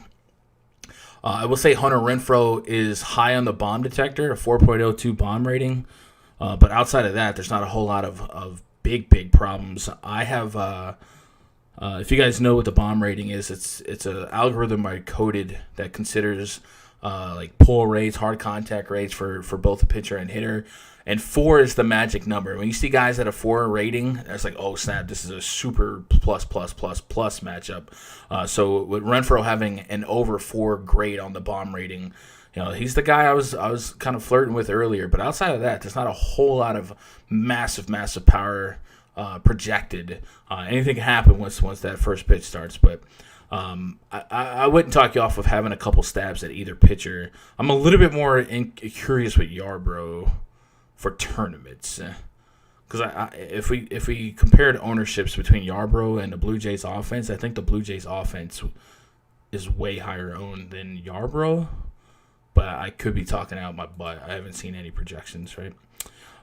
I will say Hunter Renfroe is high on the bomb detector, a 4.02 bomb rating. But outside of that, there's not a whole lot of big problems. I have, if you guys know what the bomb rating is, it's an algorithm I coded that considers like pull rates, hard contact rates for both the pitcher and hitter. And 4 is the magic number. When you see guys at a 4 rating, that's like, oh snap, this is a super plus matchup. So with Renfroe having an over 4 grade on the bomb rating, he's the guy I was kind of flirting with earlier. But outside of that, there's not a whole lot of massive power projected. Anything can happen once that first pitch starts. But I wouldn't talk you off of having a couple stabs at either pitcher. I'm a little bit more curious with Yarbrough for tournaments, because if we compared ownerships between Yarbrough and the Blue Jays offense, I think the Blue Jays offense is way higher owned than Yarbrough, but I could be talking out my butt. I haven't seen any projections, right?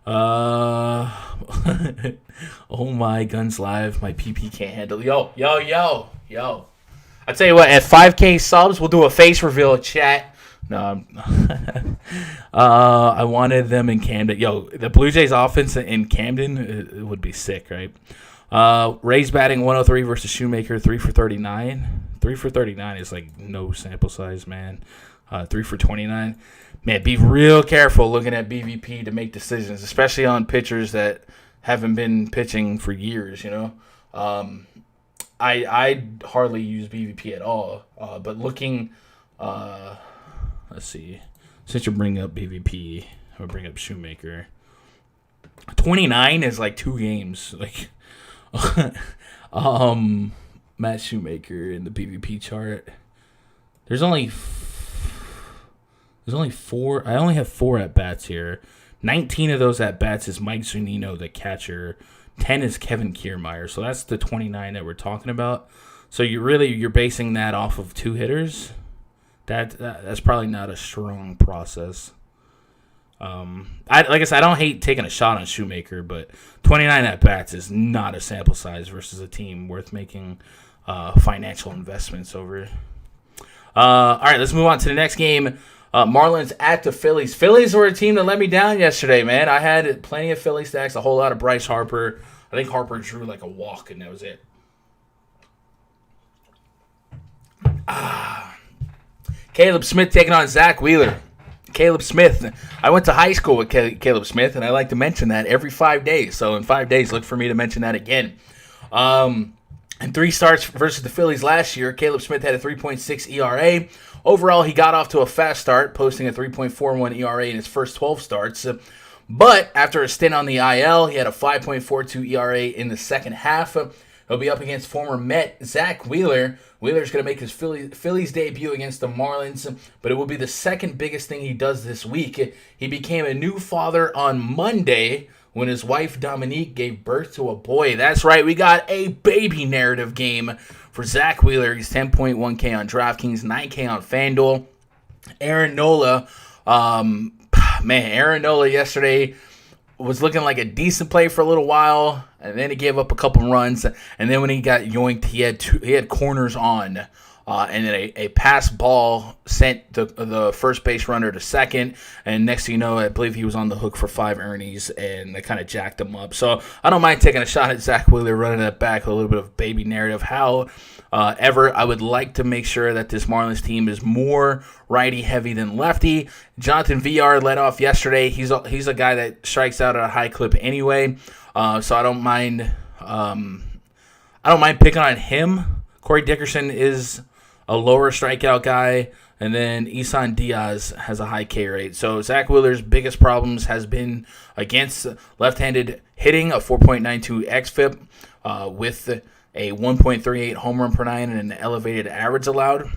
Oh my, Guns Live, my PP can't handle. Yo. I tell you what, at 5K subs, we'll do a face reveal chat. No, I wanted them in Camden. The Blue Jays offense in Camden, it would be sick, right? Rays batting 103 versus Shoemaker, 3 for 39. 3 for 39 is like no sample size, man. 3 for 29. Man, be real careful looking at BVP to make decisions, especially on pitchers that haven't been pitching for years, I hardly use BVP at all, but looking... let's see. Since you bring up BVP, I'll bring up Shoemaker. 29 is like 2 games. Like, Matt Shoemaker in the BVP chart. There's only 4. I only have 4 at bats here. 19 of those at bats is Mike Zunino, the catcher. 10 is Kevin Kiermaier. So that's the 29 that we're talking about. So you're basing that off of 2 hitters. That's probably not a strong process. Like I said, I don't hate taking a shot on Shoemaker, but 29 at bats is not a sample size versus a team worth making financial investments over. All right, let's move on to the next game. Marlins at the Phillies. Phillies were a team that let me down yesterday, man. I had plenty of Philly stacks, a whole lot of Bryce Harper. I think Harper drew like a walk, and that was it. Caleb Smith taking on Zach Wheeler. Caleb Smith. I went to high school with Caleb Smith, and I like to mention that every 5 days. So in 5 days, look for me to mention that again. In 3 starts versus the Phillies last year, Caleb Smith had a 3.6 ERA. Overall, he got off to a fast start, posting a 3.41 ERA in his first 12 starts. But after a stint on the IL, he had a 5.42 ERA in the second half. He'll be up against former Met Zach Wheeler. Wheeler's going to make his Phillies debut against the Marlins, but it will be the second biggest thing he does this week. He became a new father on Monday when his wife Dominique gave birth to a boy. That's right, we got a baby narrative game for Zach Wheeler. He's 10.1K on DraftKings, 9K on FanDuel. Aaron Nola, Aaron Nola yesterday was looking like a decent play for a little while, and then he gave up a couple runs, and then when he got yoinked, he had corners on, and then a pass ball sent the first base runner to second, and next thing you know, I believe he was on the hook for 5 earnings, and they kind of jacked him up. So I don't mind taking a shot at Zach Wheeler, running that back with a little bit of baby narrative. However, I would like to make sure that this Marlins team is more righty-heavy than lefty. Jonathan VR led off yesterday. He's a guy that strikes out at a high clip anyway, so I don't mind. I don't mind picking on him. Corey Dickerson is a lower strikeout guy, and then Isan Diaz has a high K rate. So Zach Wheeler's biggest problems has been against left-handed hitting, a 4.92 xFIP with a 1.38 home run per nine and an elevated average allowed.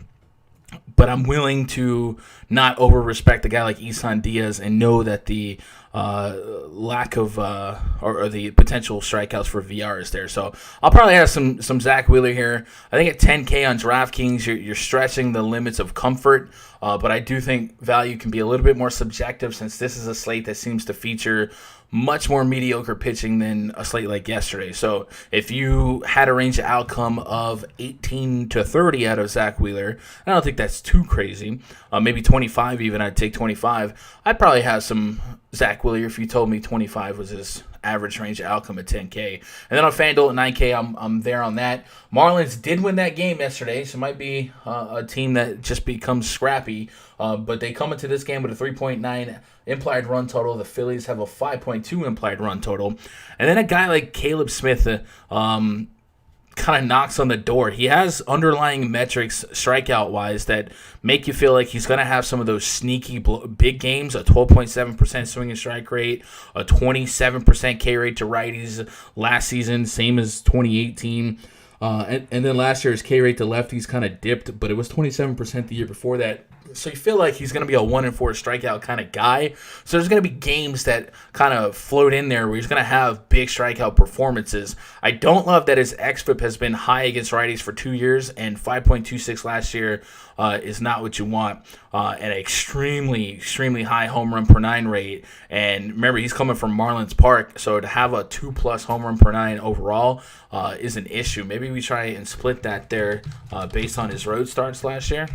But I'm willing to not over-respect a guy like Isan Diaz and know that the lack of or the potential strikeouts for VR is there. So I'll probably have some Zach Wheeler here. I think at 10K on DraftKings, you're stretching the limits of comfort. But I do think value can be a little bit more subjective since this is a slate that seems to feature much more mediocre pitching than a slate like yesterday. So if you had a range of outcome of 18 to 30 out of Zach Wheeler, I don't think that's too crazy. Maybe 25 even, I'd take 25. I'd probably have some Zach Wheeler if you told me 25 was his average range of outcome at 10K. And then on FanDuel at 9K, I'm there on that. Marlins did win that game yesterday, so it might be a team that just becomes scrappy. But they come into this game with a 3.9 implied run total. The Phillies have a 5.2 implied run total. And then a guy like Caleb Smith kind of knocks on the door. He has underlying metrics strikeout-wise that make you feel like he's going to have some of those sneaky big games, a 12.7% swing and strike rate, a 27% K rate to righties last season, same as 2018. And then last year his K rate to lefties kind of dipped, but it was 27% the year before that. So you feel like he's going to be a 1-4 strikeout kind of guy. So there's going to be games that kind of float in there where he's going to have big strikeout performances. I don't love that his xFIP has been high against righties for 2 years, and 5.26 last year is not what you want. An extremely, extremely high home run per nine rate. And remember, he's coming from Marlins Park, so to have a 2+ home run per nine overall is an issue. Maybe we try and split that there based on his road starts last year,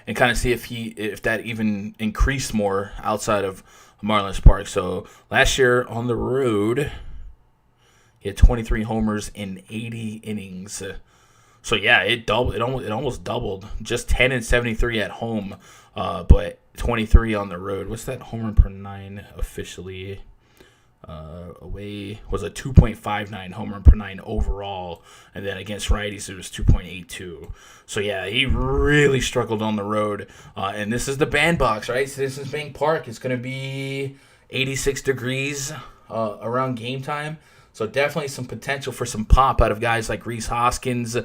and kind of see if that even increased more outside of Marlins Park. So last year on the road, he had 23 homers in 80 innings. So yeah, it almost doubled. Just 10 and 73 at home, but 23 on the road. What's that home run per nine officially? Away was a 2.59 home run per nine overall, and then against righties it was 2.82. So yeah, he really struggled on the road. And this is the bandbox, right? So this is Bank Park. It's going to be 86 degrees around game time. So definitely some potential for some pop out of guys like Rhys Hoskins.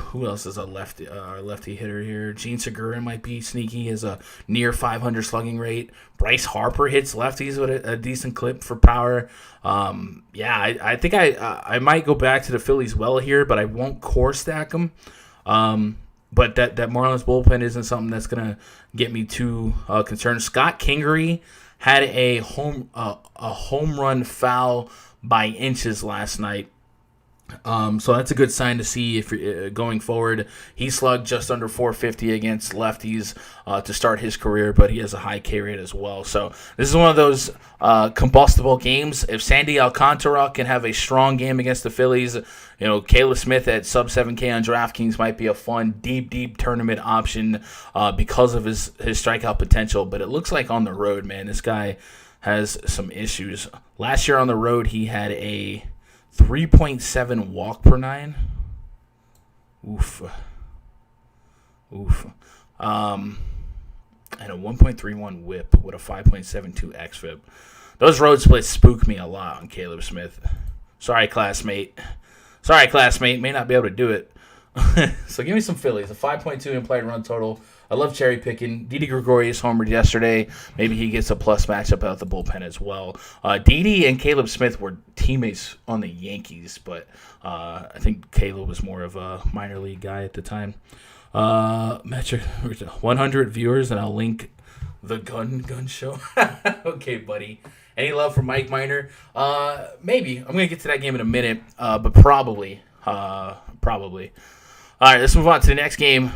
Who else is a lefty hitter here? Gene Segura might be sneaky. He has a near 500 slugging rate. Bryce Harper hits lefties with a decent clip for power. I think I might go back to the Phillies well here, but I won't core stack them. But that Marlins bullpen isn't something that's going to get me too concerned. Scott Kingery had a home run foul by inches last night. So that's a good sign to see if going forward. He slugged just under 450 against lefties to start his career, but he has a high K rate as well. So this is one of those combustible games. If Sandy Alcantara can have a strong game against the Phillies, Caleb Smith at sub 7K on DraftKings might be a fun, deep tournament option because of his strikeout potential. But it looks like on the road, man, this guy has some issues. Last year on the road, he had a 3.7 walk per nine. Oof. and a 1.31 whip with a 5.72 xFIP. Those road splits spook me a lot on Caleb Smith. Sorry, classmate. May not be able to do it. So give me some Phillies. A 5.2 implied run total. I love cherry picking. Didi Gregorius homered yesterday. Maybe he gets a plus matchup out the bullpen as well. Didi and Caleb Smith were teammates on the Yankees, but I think Caleb was more of a minor league guy at the time. Metric 100 viewers, and I'll link the gun show. Okay, buddy. Any love for Mike Minor? Maybe. I'm gonna get to that game in a minute, but probably. All right, let's move on to the next game.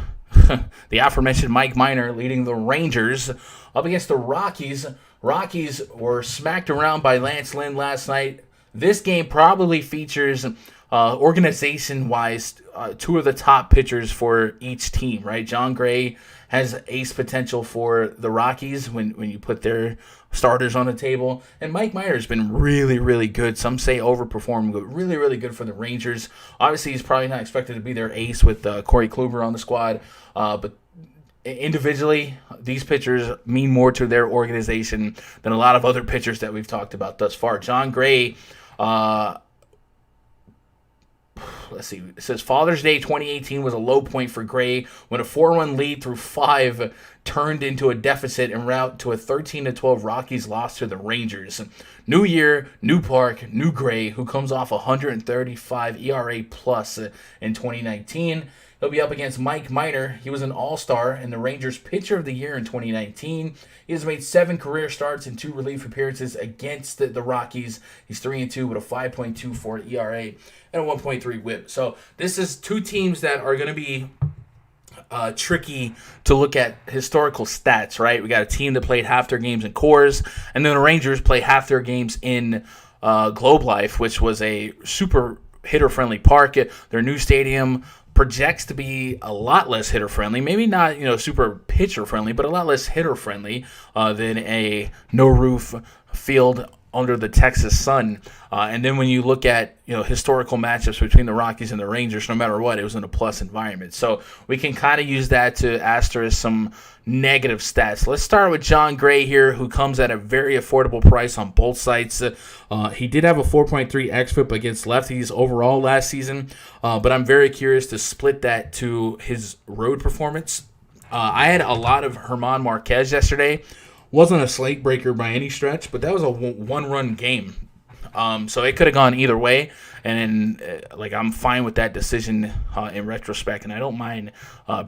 The aforementioned Mike Minor leading the Rangers up against the Rockies. Rockies were smacked around by Lance Lynn last night. This game probably features, organization-wise, two of the top pitchers for each team, right? John Gray has ace potential for the Rockies when you put their starters on the table. And Mike Minor has been really, really good. Some say overperforming, but really, really good for the Rangers. Obviously, he's probably not expected to be their ace with Corey Kluber on the squad. But individually, these pitchers mean more to their organization than a lot of other pitchers that we've talked about thus far. John Gray, let's see. It says Father's Day 2018 was a low point for Gray when a 4-1 lead through 5 turned into a deficit en route to a 13-12 Rockies loss to the Rangers. New year, new park, new Gray, who comes off 135 ERA plus in 2019. He'll be up against Mike Minor. He was an all-star and the Rangers Pitcher of the Year in 2019. He has made 7 career starts and 2 relief appearances against the Rockies. He's 3-2 with a 5.24 ERA and a 1.3 whip. So this is two teams that are going to be tricky to look at historical stats, right? We got a team that played half their games in Coors, and then the Rangers play half their games in Globe Life, which was a super hitter-friendly park. Their new stadium projects to be a lot less hitter-friendly. Maybe not, super pitcher-friendly, but a lot less hitter-friendly than a no-roof field under the Texas sun. And then when you look at historical matchups between the Rockies and the Rangers, no matter what, it was in a plus environment. So we can kind of use that to asterisk some negative stats. Let's start with John Gray here, who comes at a very affordable price on both sites. He did have a 4.3 xFIP against lefties overall last season, but I'm very curious to split that to his road performance. I had a lot of German Marquez yesterday. Wasn't a slate breaker by any stretch, but that was a one-run game. So it could have gone either way, and I'm fine with that decision in retrospect, and I don't mind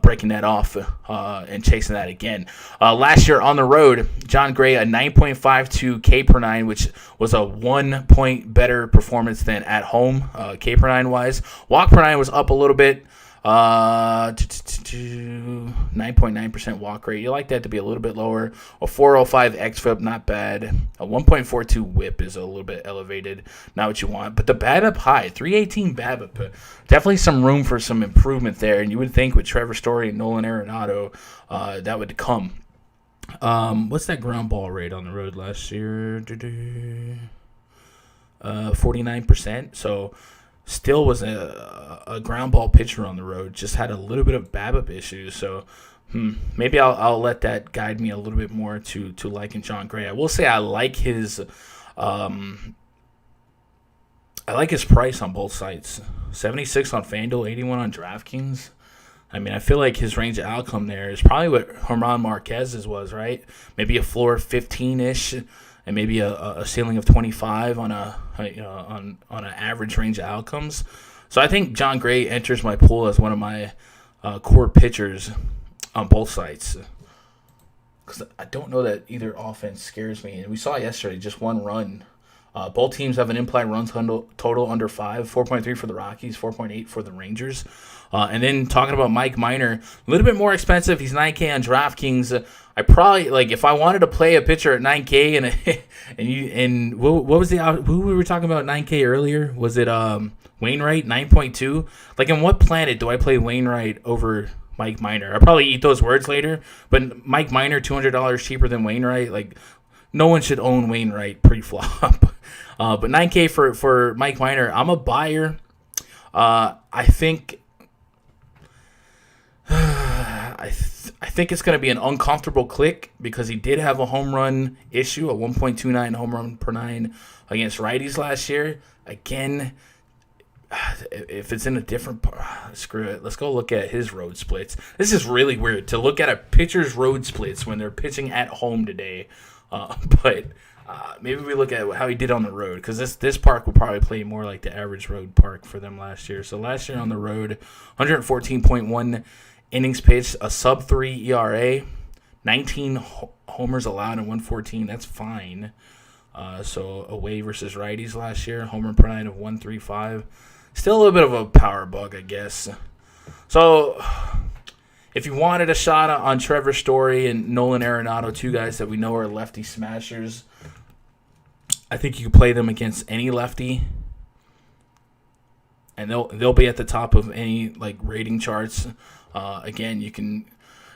breaking that off and chasing that again. Last year on the road, John Gray, a 9.52 K per 9, which was a 1 point better performance than at home, K per 9 wise. Walk per 9 was up a little bit. 9.9% walk rate. You like that to be a little bit lower. A 405 xFIP, not bad. A 1.42 whip is a little bit elevated. Not what you want. But the BABIP high, 318 BABIP. Definitely some room for some improvement there. And you would think with Trevor Story and Nolan Arenado, that would come. What's that ground ball rate on the road last year? 49%. So still was a ground ball pitcher on the road. Just had a little bit of BABIP issues. So maybe I'll let that guide me a little bit more to liking John Gray. I will say I like his price on both sites. 76 on FanDuel, 81 on DraftKings. I mean, I feel like his range of outcome there is probably what German Marquez's was, right? Maybe a floor 15-ish. And maybe a ceiling of 25 on an average range of outcomes. So I think John Gray enters my pool as one of my core pitchers on both sides. Because I don't know that either offense scares me. And we saw yesterday just one run. Both teams have an implied runs total under 5. 4.3 for the Rockies, 4.8 for the Rangers. And then talking about Mike Minor, a little bit more expensive. He's $9K on DraftKings. I probably if I wanted to play a pitcher at $9K and what was who we were talking about $9K earlier? Was it Wainwright 9.2? In what planet do I play Wainwright over Mike Minor? I'll probably eat those words later. But Mike Minor $200 cheaper than Wainwright. No one should own Wainwright pre-flop. But $9K for Mike Minor. I'm a buyer. I think think it's going to be an uncomfortable click because he did have a home run issue, a 1.29 home run per nine against righties last year. Again, if it's in a different screw it. Let's go look at his road splits. This is really weird to look at a pitcher's road splits when they're pitching at home today. But maybe we look at how he did on the road because this park will probably play more like the average road park for them last year. So last year on the road, 114.1 innings pitched, a sub-3 ERA, 19 homers allowed in 114. That's fine. So away versus righties last year, homer per nine of 135. Still a little bit of a power bug, I guess. So if you wanted a shot on Trevor Story and Nolan Arenado, two guys that we know are lefty smashers, I think you could play them against any lefty, and they'll be at the top of any like rating charts. Again, you can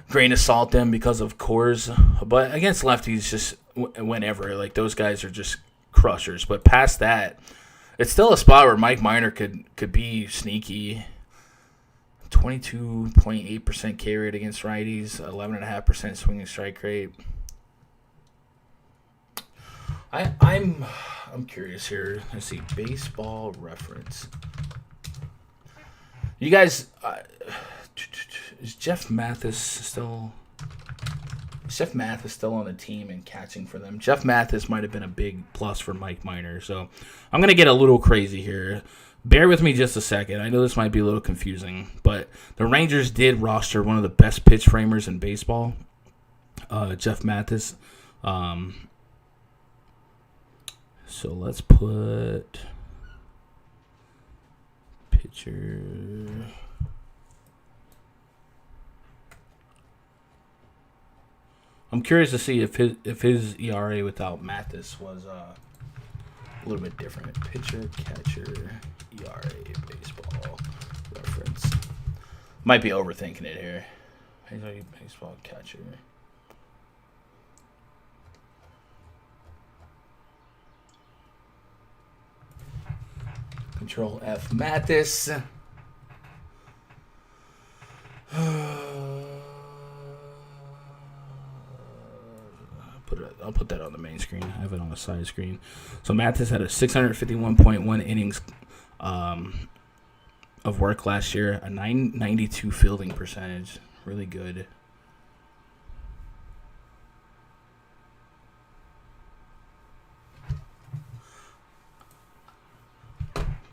grain of salt them because of Coors, but against lefties, just whenever, like those guys are just crushers. But past that, it's still a spot where Mike Minor could be sneaky. 22.8% K rate against righties, 11.5% swinging strike rate. I'm curious here. Let's see, Baseball Reference. You guys, is Jeff Mathis still on the team and catching for them? Jeff Mathis might have been a big plus for Mike Minor. So I'm going to get a little crazy here. Bear with me just a second. I know this might be a little confusing, but the Rangers did roster one of the best pitch framers in baseball, Jeff Mathis. So let's put pitcher. I'm curious to see if his ERA without Mathis was a little bit different. Pitcher, catcher, ERA, Baseball Reference. Might be overthinking it here. Baseball catcher. Control F Mathis. I'll put that on the main screen. I have it on the side screen. So Mathis had a 651.1 innings of work last year, a 992 fielding percentage. Really good.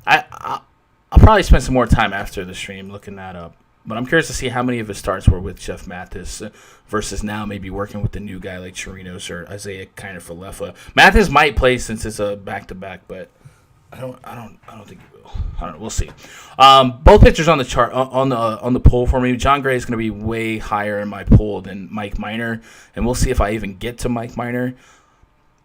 I'll probably spend some more time after the stream looking that up. But I'm curious to see how many of his starts were with Jeff Mathis versus now maybe working with the new guy like Chirinos or Isaiah Kiner-Falefa. Mathis might play since it's a back-to-back, but I don't think he will. I don't know. We'll see. Both pitchers on the chart on the poll for me. John Gray is going to be way higher in my poll than Mike Minor, and we'll see if I even get to Mike Minor.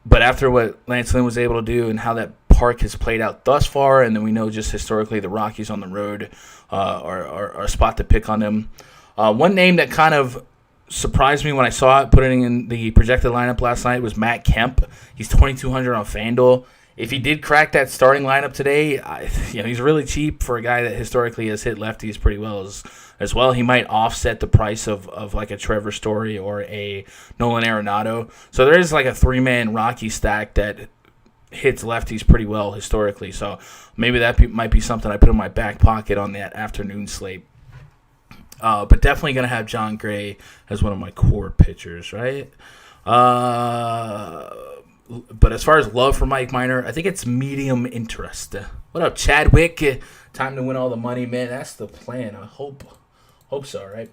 But after what Lance Lynn was able to do and how that park has played out thus far, and then we know just historically the Rockies on the road are a spot to pick on them. One name that kind of surprised me when I saw it, putting in the projected lineup last night, was Matt Kemp. He's 2,200 on FanDuel. If he did crack that starting lineup today, he's really cheap for a guy that historically has hit lefties pretty well as well. He might offset the price of like a Trevor Story or a Nolan Arenado. So there is like a three-man Rocky stack that hits lefties pretty well historically. So maybe that might be something I put in my back pocket on that afternoon slate. But definitely going to have John Gray as one of my core pitchers, right? But as far as love for Mike Minor, I think it's medium interest. What up, Chadwick? Time to win all the money, man. That's the plan. I hope so, right?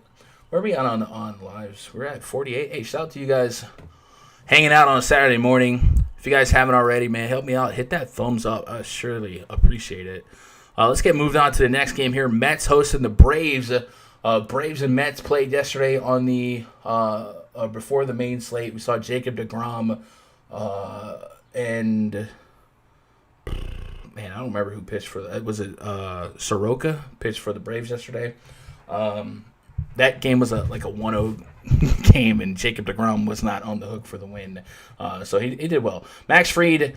Where are we at on lives? We're at 48. Hey, shout out to you guys hanging out on a Saturday morning. If you guys haven't already, man, help me out. Hit that thumbs up. I surely appreciate it. Let's get moved on to the next game here. Mets hosting the Braves. Braves and Mets played yesterday on the before the main slate. We saw Jacob deGrom and man, I don't remember who pitched for that. Was it Soroka pitched for the Braves yesterday? That game was like a 1-0 game, and Jacob deGrom was not on the hook for the win. So he did well. Max Fried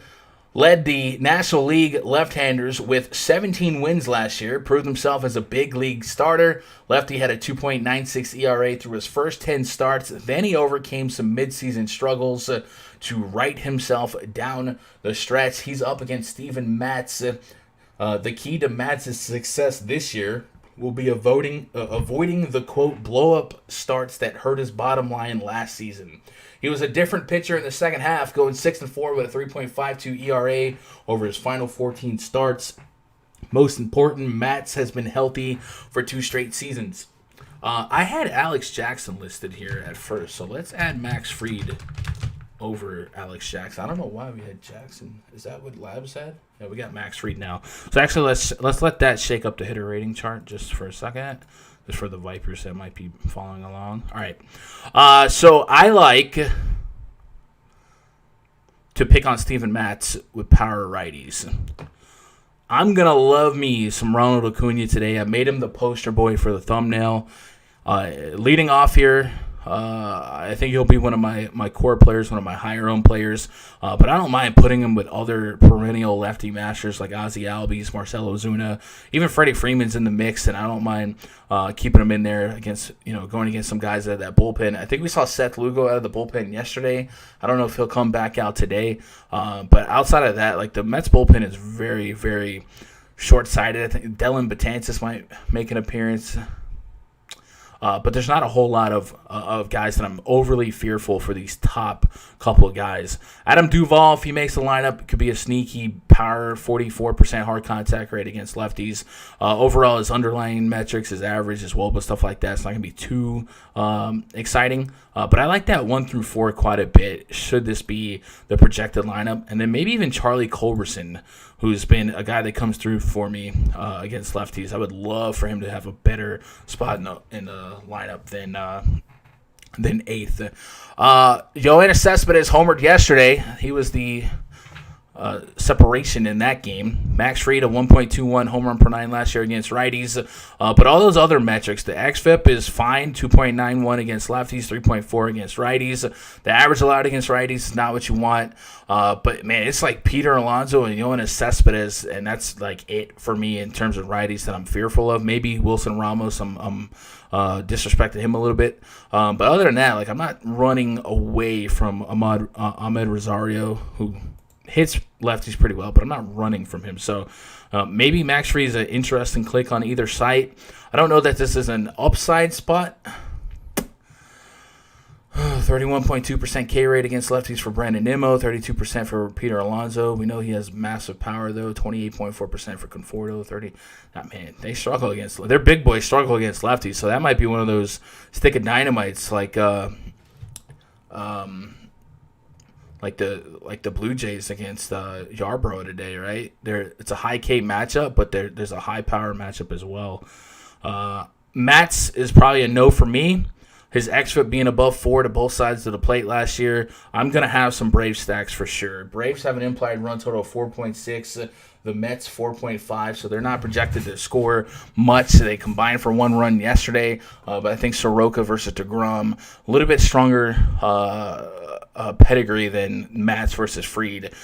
led the National League left-handers with 17 wins last year, proved himself as a big league starter. Lefty had a 2.96 ERA through his first 10 starts. Then he overcame some midseason struggles to right himself down the stretch. He's up against Steven Matz. The key to Matz's success this year will be avoiding the, quote, blow-up starts that hurt his bottom line last season. He was a different pitcher in the second half, going 6-4 with a 3.52 ERA over his final 14 starts. Most important, Matz has been healthy for 2 straight seasons. I had Alex Jackson listed here at first, so let's add Max Fried over Alex Jackson. I don't know why we had Jackson. Is that what Labs had? Yeah, we got Max Fried now. So actually, let's let that shake up the hitter rating chart just for a second, just for the Vipers that might be following along. All right. So I like to pick on Steven Matz with power righties. I'm going to love me some Ronald Acuna today. I made him the poster boy for the thumbnail. Leading off here, I think he'll be one of my core players, one of my higher-owned players. But I don't mind putting him with other perennial lefty masters like Ozzie Albies, Marcell Ozuna. Even Freddie Freeman's in the mix, and I don't mind keeping him in there against, going against some guys out of that bullpen. I think we saw Seth Lugo out of the bullpen yesterday. I don't know if he'll come back out today. But outside of that, like, the Mets bullpen is very, very short-sighted. I think Dylan Betances might make an appearance. But there's not a whole lot of guys that I'm overly fearful for these top couple of guys. Adam Duvall, if he makes the lineup, could be a sneaky power, 44% hard contact rate against lefties. Overall, his underlying metrics, his average, his WOBA, stuff like that, it's not going to be too exciting. But I like that 1 through 4 quite a bit, should this be the projected lineup. And then maybe even Charlie Culberson, who's been a guy that comes through for me against lefties. I would love for him to have a better spot in the lineup than 8th. Yoenis Cespedes homered yesterday. He was the separation in that game. Max Fried, a 1.21 home run per 9 last year against righties. But all those other metrics, the xFIP is fine, 2.91 against lefties, 3.4 against righties. The average allowed against righties is not what you want. But, man, it's like Peter Alonso and Yoenis Cespedes, and that's like it for me in terms of righties that I'm fearful of. Maybe Wilson Ramos, I'm disrespecting him a little bit. But other than that, like, I'm not running away from Ahmed Rosario, who hits lefties pretty well, but I'm not running from him. So maybe Max Fried is an interesting click on either site. I don't know that this is an upside spot. 31.2% K rate against lefties for Brandon Nimmo, 32% for Peter Alonso. We know he has massive power, though, 28.4% for Conforto, man, they struggle against, their big boys struggle against lefties, so that might be one of those stick of dynamites like the Blue Jays against Yarbrough today, right? It's a high K matchup, but there's a high power matchup as well. Matz is probably a no for me. His xFIP being above 4 to both sides of the plate last year. I'm going to have some Braves stacks for sure. Braves have an implied run total of 4.6. The Mets 4.5, so they're not projected to score much. They combined for 1 run yesterday, but I think Soroka versus DeGrom, a little bit stronger pedigree than Matz versus Fried.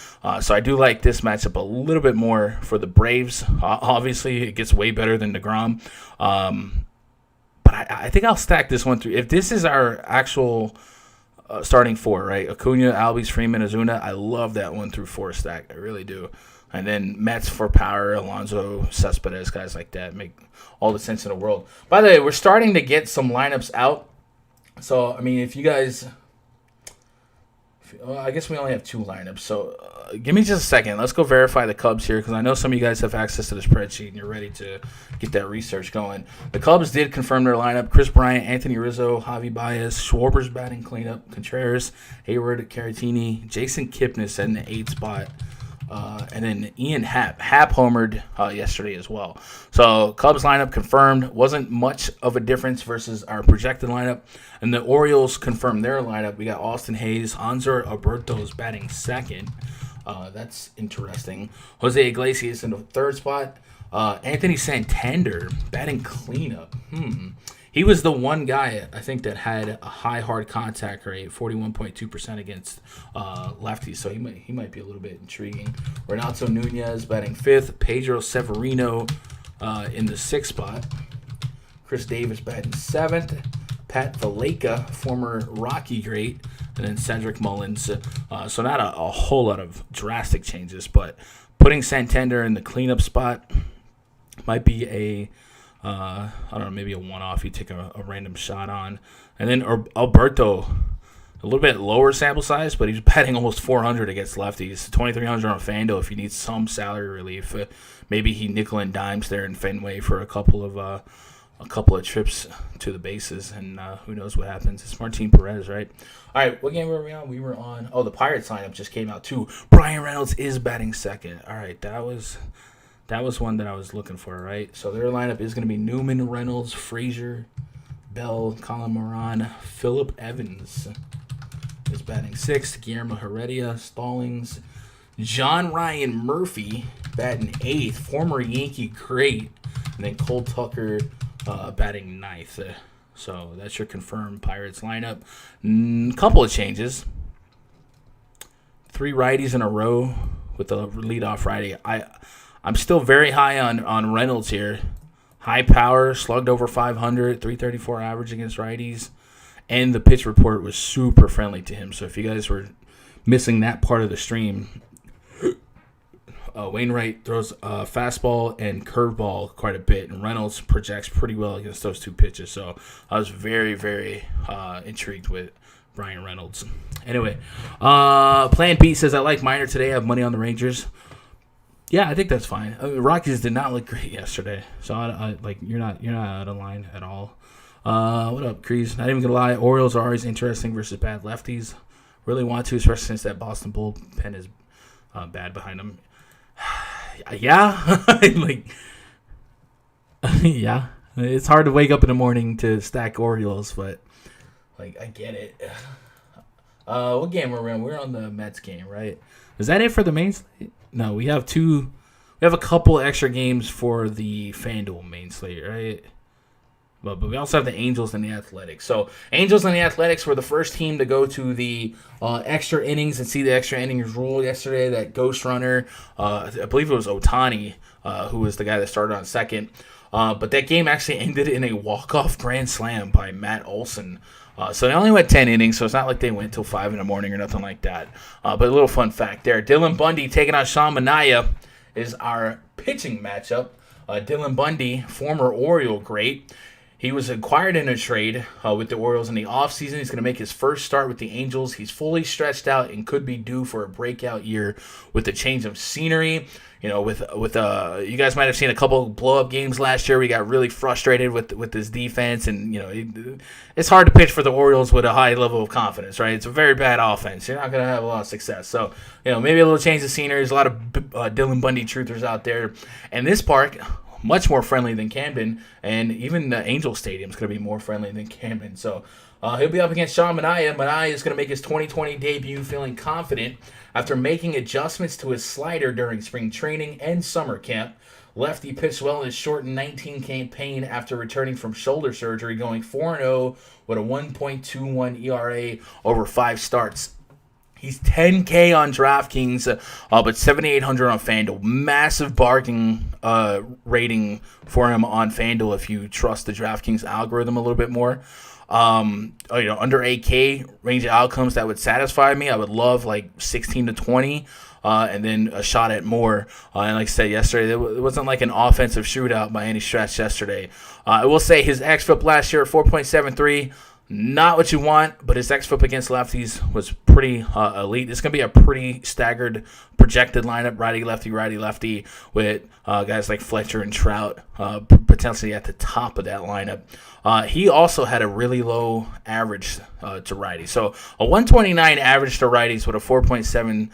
So I do like this matchup a little bit more for the Braves. Obviously, it gets way better than DeGrom. But I think I'll stack this one through. If this is our actual starting 4, right? Acuna, Albies, Freeman, Ozuna, I love that 1 through 4 stack. I really do. And then Mets for power, Alonso, Cespedes, guys like that make all the sense in the world. By the way, we're starting to get some lineups out. So, I mean, if you guys... I guess we only have 2 lineups. So, give me just a second. Let's go verify the Cubs here, because I know some of you guys have access to the spreadsheet and you're ready to get that research going. The Cubs did confirm their lineup. Chris Bryant, Anthony Rizzo, Javi Baez, Schwarber's batting cleanup, Contreras, Hayward, Caratini, Jason Kipnis in the 8th spot. And then Ian Happ homered yesterday as well. So Cubs lineup confirmed. Wasn't much of a difference versus our projected lineup. And the Orioles confirmed their lineup. We got Austin Hayes. Anzor Alberto's batting 2nd. That's interesting. Jose Iglesias in the 3rd spot. Anthony Santander batting cleanup. He was the one guy, I think, that had a high hard contact rate, 41.2% against lefties. So he might be a little bit intriguing. Renato Nunez batting 5th. Pedro Severino in the 6th spot. Chris Davis batting 7th. Pat Valaika, former Rocky great. And then Cedric Mullins. So not a whole lot of drastic changes, but putting Santander in the cleanup spot might be a I don't know, maybe a one-off you take a random shot on. And then Alberto, a little bit lower sample size, but he's batting almost 400 against lefties. 2,300 on FanDuel if you need some salary relief. Maybe he nickel and dimes there in Fenway for a couple of trips to the bases, and who knows what happens. It's Martin Perez, right? All right, what game were we on? We were on, the Pirates lineup just came out too. Brian Reynolds is batting 2nd. All right, that was one that I was looking for, right? So their lineup is going to be Newman, Reynolds, Frazier, Bell, Colin Moran, Phillip Evans is batting 6th, Guillermo Heredia, Stallings, John Ryan Murphy batting 8th, former Yankee great, and then Cole Tucker batting 9th. So that's your confirmed Pirates lineup. Couple of changes. 3 righties in a row with the leadoff righty. I'm still very high on Reynolds here. High power, slugged over 500, 334 average against righties. And the pitch report was super friendly to him. So if you guys were missing that part of the stream, Wainwright throws fastball and curveball quite a bit. And Reynolds projects pretty well against those 2 pitches. So I was very, very intrigued with Brian Reynolds. Anyway, Plan B says, I like Minor today. I have money on the Rangers. Yeah, I think that's fine. Rockies did not look great yesterday, so you're not out of line at all. What up, Crease? Not even gonna lie, Orioles are always interesting versus bad lefties. Really want to, especially since that Boston bullpen is bad behind them. Yeah, yeah. It's hard to wake up in the morning to stack Orioles, but I get it. What game we're in? We're on the Mets game, right? Is that it for the main slate? No, we have a couple extra games for the FanDuel main slate, right? But we also have the Angels and the Athletics. So Angels and the Athletics were the first team to go to the extra innings and see the extra innings rule yesterday. That ghost runner, I believe it was Ohtani, who was the guy that started on second. But that game actually ended in a walk-off grand slam by Matt Olson. So they only went 10 innings, so it's not like they went till 5 in the morning or nothing like that. But a little fun fact there. Dylan Bundy taking on Sean Manaea is our pitching matchup. Dylan Bundy, former Oriole great. He was acquired in a trade with the Orioles in the offseason. He's going to make his first start with the Angels. He's fully stretched out and could be due for a breakout year with the change of scenery. You know, with you guys might have seen a couple blow-up games last year. We got really frustrated with this defense, and it's hard to pitch for the Orioles with a high level of confidence, right? It's a very bad offense. You're not going to have a lot of success. So, maybe a little change of scenery. There's a lot of Dylan Bundy truthers out there, and this park, much more friendly than Camden, and even the Angel Stadium is going to be more friendly than Camden. So he'll be up against Sean Manaea. Manaea is going to make his 2020 debut feeling confident after making adjustments to his slider during spring training and summer camp. Lefty pitched well in his shortened 19 campaign after returning from shoulder surgery, going 4-0 with a 1.21 ERA over 5 starts. He's 10K on DraftKings, but 7,800 on FanDuel. Massive bargain rating for him on FanDuel if you trust the DraftKings algorithm a little bit more. Under 8K range of outcomes that would satisfy me. I would love like 16 to 20, and then a shot at more. And like I said yesterday, it wasn't like an offensive shootout by any stretch yesterday. I will say his xFIP last year at 4.73. Not what you want, but his xFIP against lefties was pretty elite. It's going to be a pretty staggered projected lineup, righty-lefty, with guys like Fletcher and Trout potentially at the top of that lineup. He also had a really low average to righties. So a 129 average to righties with a 4.73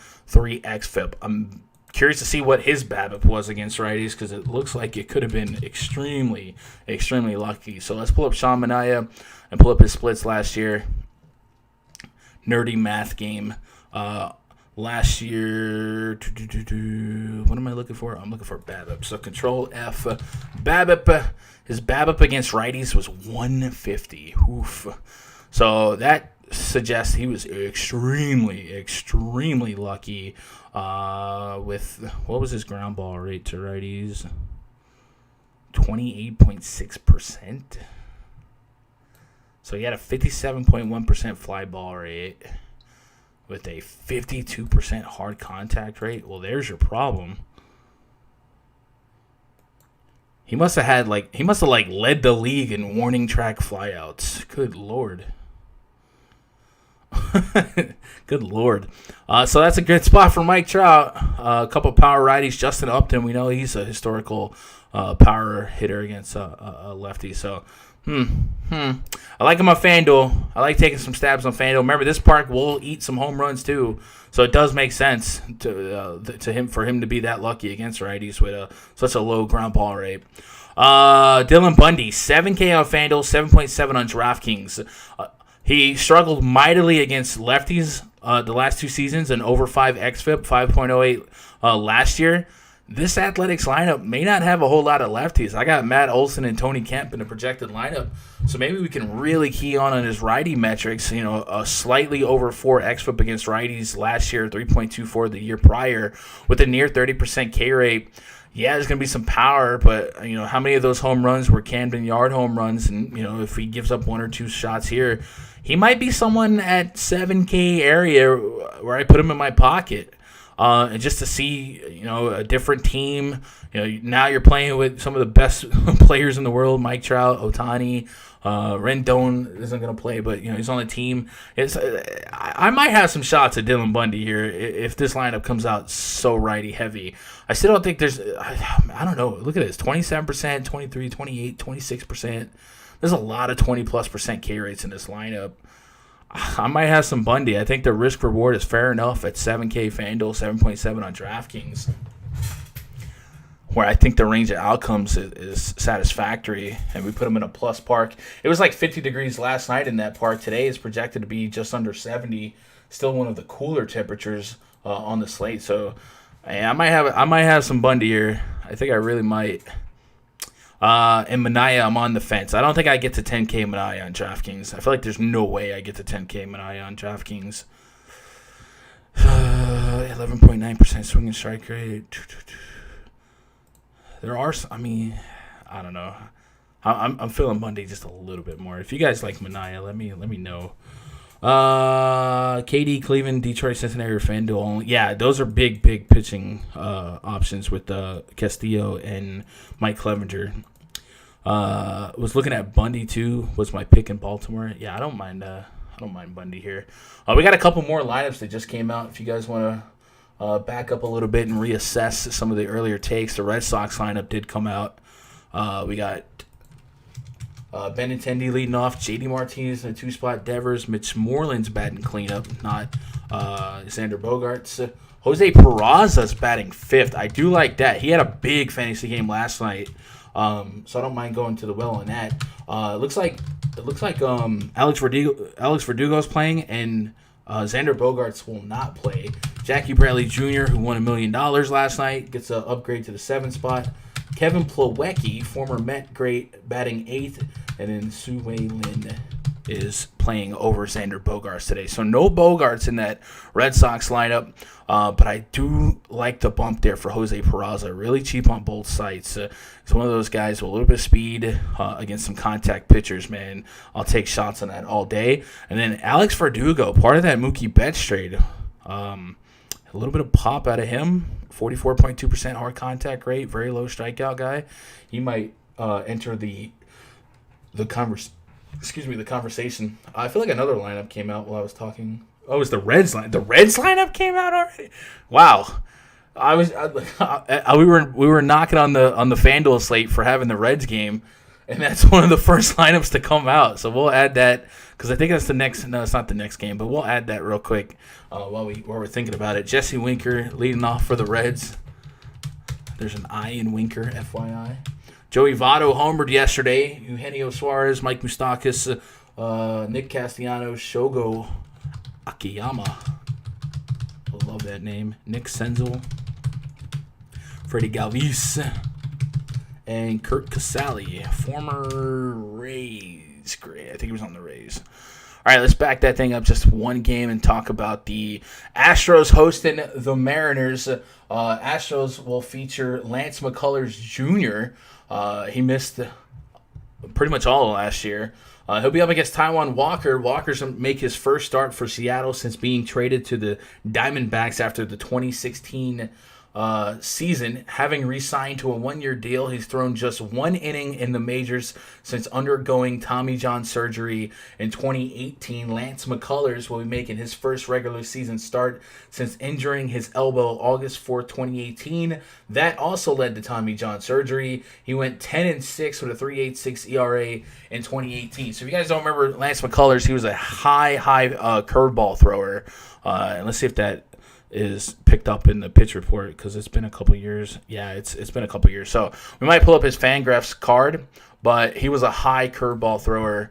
xFIP. I'm curious to see what his BABIP was against righties because it looks like it could have been extremely, extremely lucky. So let's pull up Sean Manaea and pull up his splits last year. Nerdy math game. last year. What am I looking for? I'm looking for BABIP. So Control F. BABIP. His BABIP against righties was 150. Oof. So that suggests he was extremely lucky with, what was his ground ball rate to righties? 28.6%. So he had a 57.1% fly ball rate with a 52% hard contact rate. Well, there's your problem. He must have led the league in warning track flyouts. Good Lord. Good Lord. So that's a good spot for Mike Trout. A couple power righties. Justin Upton, we know he's a historical power hitter against a lefty. So, I like him on FanDuel. I like taking some stabs on FanDuel. Remember, this park will eat some home runs too. So it does make sense for him to be that lucky against righties with such a low ground ball rate. Dylan Bundy, 7K on FanDuel, 7.7 on DraftKings. He struggled mightily against lefties the last two seasons, and over 5 xFIP, 5.08 last year. This Athletics lineup may not have a whole lot of lefties. I got Matt Olson and Tony Kemp in the projected lineup, so maybe we can really key on his righty metrics. You know, a slightly over 4 xFIP against righties last year, 3.24 the year prior, with a near 30% K rate. Yeah, there's going to be some power, but, you know, how many of those home runs were Camden Yard home runs? And, you know, if he gives up 1 or 2 shots here, he might be someone at 7K area where I put him in my pocket. And just to see, you know, a different team. You know, now you're playing with some of the best players in the world. Mike Trout, Ohtani, Rendon isn't going to play, but, you know, he's on the team. I might have some shots at Dylan Bundy here if this lineup comes out so righty heavy. I still don't think there's, I don't know. Look at this, 27%, 23, 28, 26%. There's a lot of 20+% K rates in this lineup. I might have some Bundy. I think the risk reward is fair enough at 7K FanDuel, 7.7 on DraftKings, where I think the range of outcomes is satisfactory, and we put them in a plus park. It was like 50 degrees last night in that park. Today is projected to be just under 70. Still one of the cooler temperatures on the slate. So I might have some Bundy here. I think I really might. And Minaya, I'm on the fence. I don't think I get to 10K Minaya on DraftKings. I feel like there's no way I get to 10K Minaya on DraftKings. 11.9% swing and strike rate. There are, I don't know. I'm feeling Bundy just a little bit more. If you guys like Minaya, let me know. KD, Cleveland, Detroit, Cincinnati, or FanDuel. Yeah, those are big pitching options with Castillo and Mike Clevenger. Was looking at Bundy too. Was my pick in Baltimore. Yeah, I don't mind Bundy here. We got a couple more lineups that just came out. If you guys want to back up a little bit and reassess some of the earlier takes, the Red Sox lineup did come out. We got Benintendi leading off, J.D. Martinez in a 2-spot, Devers, Mitch Moreland's batting cleanup, not Xander Bogaerts. Jose Peraza's batting 5th. I do like that. He had a big fantasy game last night, so I don't mind going to the well on that. It looks like Alex Verdugo's playing, and Xander Bogaerts will not play. Jackie Bradley Jr., who won $1 million last night, gets an upgrade to the 7th spot. Kevin Plawecki, former Met great, batting 8th, and then Su-Wei Lin is playing over Xander Bogaerts today. So no Bogaerts in that Red Sox lineup, but I do like the bump there for Jose Peraza. Really cheap on both sides. He's one of those guys with a little bit of speed against some contact pitchers, man. I'll take shots on that all day. And then Alex Verdugo, part of that Mookie Betts trade. A little bit of pop out of him. 44.2% hard contact rate, very low strikeout guy. He might enter the conversation. I feel like another lineup came out while I was talking. Oh, it was the Reds line. The Reds lineup came out already. Wow, we were knocking on the FanDuel slate for having the Reds game, and that's one of the first lineups to come out. So we'll add that because I think that's the next. No, it's not the next game, but we'll add that real quick while we're thinking about it. Jesse Winker leading off for the Reds. There's an I in Winker, FYI. Joey Votto homered yesterday. Eugenio Suarez, Mike Moustakas, Nick Castellanos, Shogo Akiyama. love that name. Nick Senzel, Freddie Galvis, and Kurt Casale, former Rays. Great. I think he was on the Rays. All right, let's back that thing up just one game and talk about the Astros hosting the Mariners. Astros will feature Lance McCullers Jr. He missed pretty much all of last year. He'll be up against Taiwan Walker. Walker's going to make his first start for Seattle since being traded to the Diamondbacks after the 2016 season. Having re-signed to a one-year deal, he's thrown just one inning in the majors since undergoing Tommy John surgery in 2018. Lance McCullers will be making his first regular season start since injuring his elbow August 4, 2018. That also led to Tommy John surgery. He went 10-6 with a 3.86 ERA in 2018. So if you guys don't remember Lance McCullers, he was a high curveball thrower. And let's see if that is picked up in the pitch report because it's been a couple years. Yeah, it's been a couple years. So we might pull up his FanGraphs card, but he was a high curveball thrower.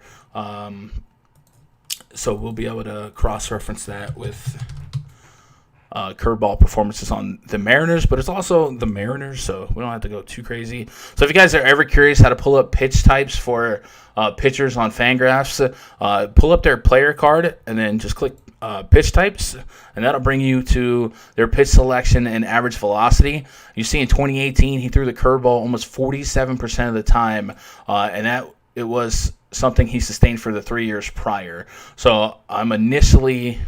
So we'll be able to cross-reference that with curveball performances on the Mariners, but it's also the Mariners, so we don't have to go too crazy. So if you guys are ever curious how to pull up pitch types for pitchers on FanGraphs, pull up their player card and then just click pitch types, and that'll bring you to their pitch selection and average velocity. You see in 2018, he threw the curveball almost 47% of the time, and that it was something he sustained for the 3 years prior. So I'm initially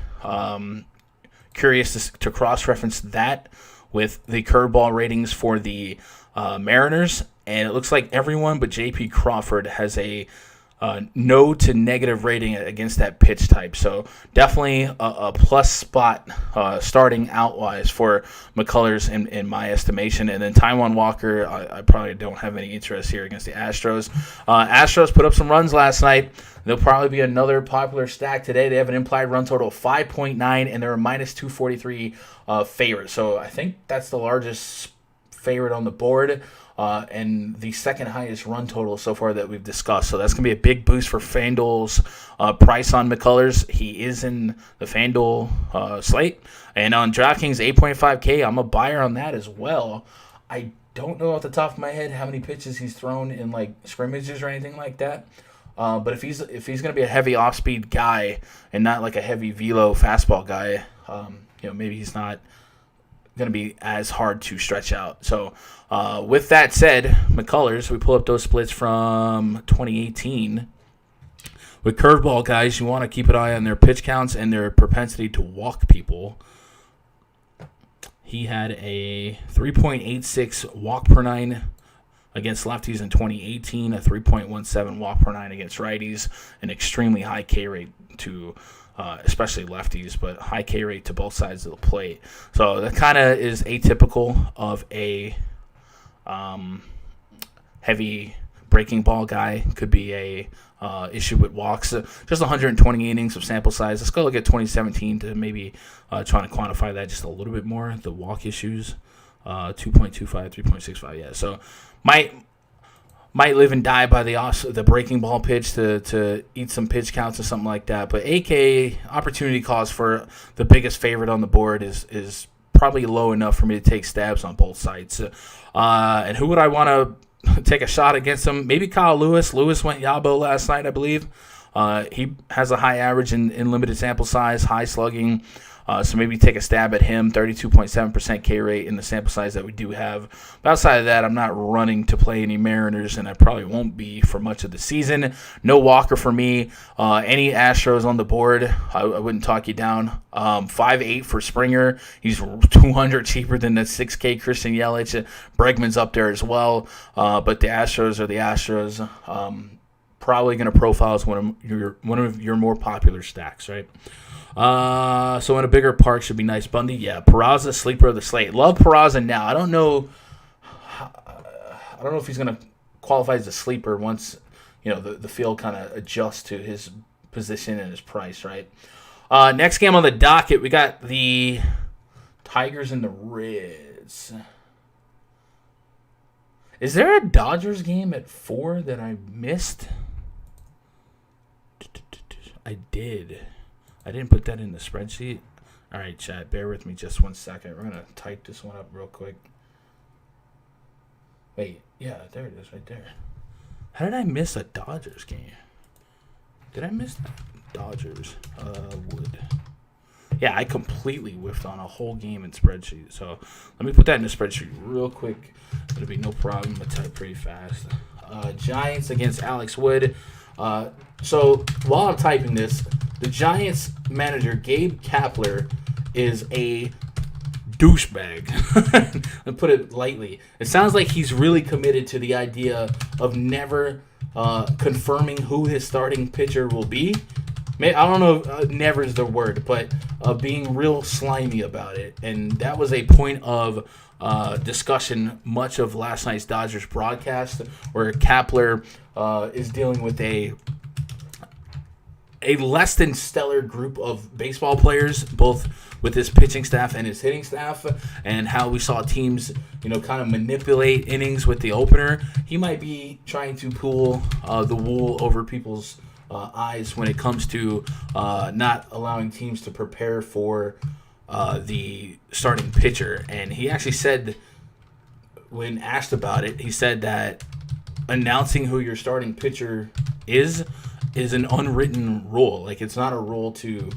curious to cross-reference that with the curveball ratings for the Mariners, and it looks like everyone but J.P. Crawford has a no to negative rating against that pitch type. So definitely a plus spot starting out-wise for McCullers in my estimation. And then Taiwan Walker, I probably don't have any interest here against the Astros. Astros put up some runs last night. There'll probably be another popular stack today. They have an implied run total of 5.9, and they're a minus 243 favorite. So I think that's the largest favorite on the board. And the second highest run total so far that we've discussed. So that's going to be a big boost for FanDuel's price on McCullers. He is in the FanDuel slate. And on DraftKings 8.5K, I'm a buyer on that as well. I don't know off the top of my head how many pitches he's thrown in like scrimmages or anything like that. But if he's going to be a heavy off-speed guy and not like a heavy velo fastball guy, maybe he's not going to be as hard to stretch out. So with that said, McCullers, we pull up those splits from 2018. With curveball guys, you want to keep an eye on their pitch counts and their propensity to walk people. He had a 3.86 walk per nine against lefties in 2018, a 3.17 walk per nine against righties, an extremely high K rate to especially lefties, but high K rate to both sides of the plate. So that kind of is atypical of a heavy breaking ball guy. Could be a issue with walks. Just 120 innings of sample size. Let's go look at 2017 to maybe trying to quantify that just a little bit more. The walk issues, 2.25, 3.65. Yeah, so might live and die by the breaking ball pitch to eat some pitch counts or something like that. But AK opportunity cost for the biggest favorite on the board is probably low enough for me to take stabs on both sides. And who would I want to take a shot against him? Maybe Kyle Lewis. Lewis went Yabo last night, I believe. He has a high average in limited sample size, high slugging. So maybe take a stab at him, 32.7% K rate in the sample size that we do have. But outside of that, I'm not running to play any Mariners, and I probably won't be for much of the season. No Walker for me. Any Astros on the board, I wouldn't talk you down. 5.8 for Springer. He's 200 cheaper than the 6K Christian Yelich. Bregman's up there as well. But the Astros are the Astros. Probably going to profile as one of your more popular stacks, right? So in a bigger park should be nice. Bundy, yeah. Peraza, sleeper of the slate. Love Peraza now. I don't know if he's going to qualify as a sleeper once the field kind of adjusts to his position and his price, right? Next game on the docket, we got the Tigers and the Reds. Is there a Dodgers game at 4 that I missed? I did. I didn't put that in the spreadsheet. All right, chat. Bear with me just 1 second. We're gonna type this one up real quick. Wait, yeah, there it is, right there. How did I miss a Dodgers game? Did I miss that? Dodgers would. Yeah, I completely whiffed on a whole game in spreadsheet. So let me put that in the spreadsheet real quick. It'll be no problem. I'm gonna type pretty fast. Giants against Alex Wood. So while I'm typing this, the Giants manager Gabe Kapler is a douchebag. I'll put it lightly. It sounds like he's really committed to the idea of never confirming who his starting pitcher will be. I don't know, never is the word, but being real slimy about it. And that was a point of discussion much of last night's Dodgers broadcast, where Kapler is dealing with a less than stellar group of baseball players, both with his pitching staff and his hitting staff, and how we saw teams, kind of manipulate innings with the opener. He might be trying to pull the wool over people's eyes when it comes to not allowing teams to prepare for the starting pitcher. And he actually said, when asked about it, he said that announcing who your starting pitcher is an unwritten rule. Like, it's not a rule to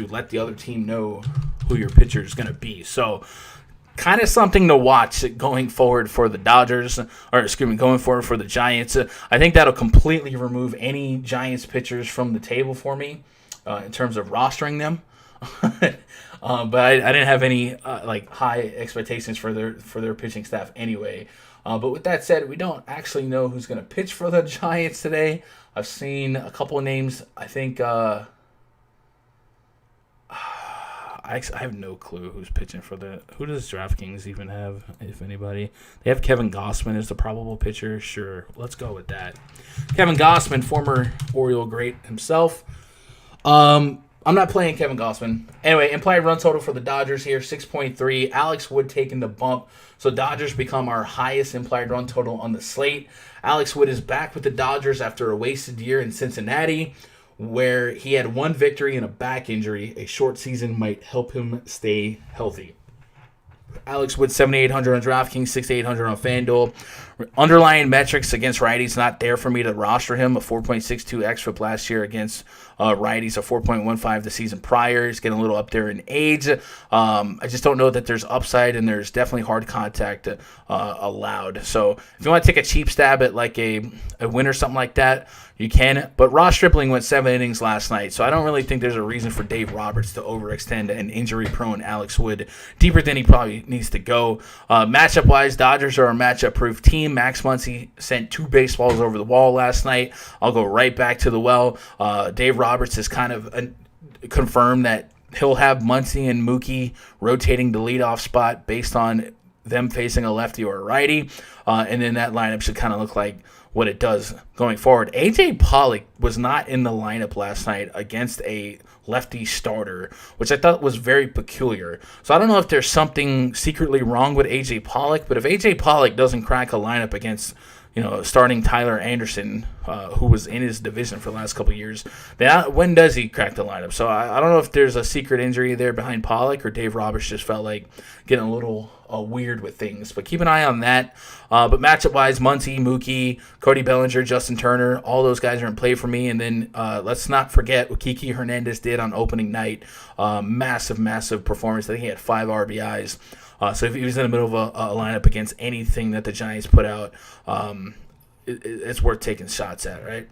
let the other team know who your pitcher is going to be. So kind of something to watch going forward for the Dodgers, going forward for the Giants. I think that'll completely remove any Giants pitchers from the table for me in terms of rostering them. But I didn't have any high expectations for their pitching staff anyway. But with that said, we don't actually know who's going to pitch for the Giants today. I've seen a couple of names. I think I have no clue who's pitching for the. Who does DraftKings even have, if anybody? They have Kevin Gausman as the probable pitcher. Sure, let's go with that. Kevin Gausman, former Oriole great himself. I'm not playing Kevin Gausman. Anyway, implied run total for the Dodgers here, 6.3. Alex Wood taking the bump. So Dodgers become our highest implied run total on the slate. Alex Wood is back with the Dodgers after a wasted year in Cincinnati, where he had one victory and a back injury. A short season might help him stay healthy. Alex Wood, 7,800 on DraftKings, 6,800 on FanDuel. Underlying metrics against righties, not there for me to roster him. A 4.62 xFIP last year against righties, a 4.15 the season prior. He's getting a little up there in age. I just don't know that there's upside, and there's definitely hard contact allowed. So if you want to take a cheap stab at like a win or something like that, you can. But Ross Stripling went 7 innings last night, so I don't really think there's a reason for Dave Roberts to overextend an injury-prone Alex Wood deeper than he probably needs to go. Matchup-wise, Dodgers are a matchup-proof team. Max Muncy sent 2 baseballs over the wall last night. I'll go right back to the well. Dave Roberts has kind of confirmed that he'll have Muncy and Mookie rotating the leadoff spot based on them facing a lefty or a righty. And then that lineup should kind of look like what it does going forward. A.J. Pollock was not in the lineup last night against a lefty starter, which I thought was very peculiar. So I don't know if there's something secretly wrong with A.J. Pollock, but if A.J. Pollock doesn't crack a lineup against, starting Tyler Anderson, who was in his division for the last couple of years, then when does he crack the lineup? So I don't know if there's a secret injury there behind Pollock, or Dave Roberts just felt like getting a little weird with things. But keep an eye on that. But matchup-wise, Muncy, Mookie, Cody Bellinger, Justin Turner, all those guys are in play for me. And then let's not forget what Kiki Hernandez did on opening night. Massive performance. I think he had 5 RBIs. So if he was in the middle of a lineup against anything that the Giants put out, it's worth taking shots at, right?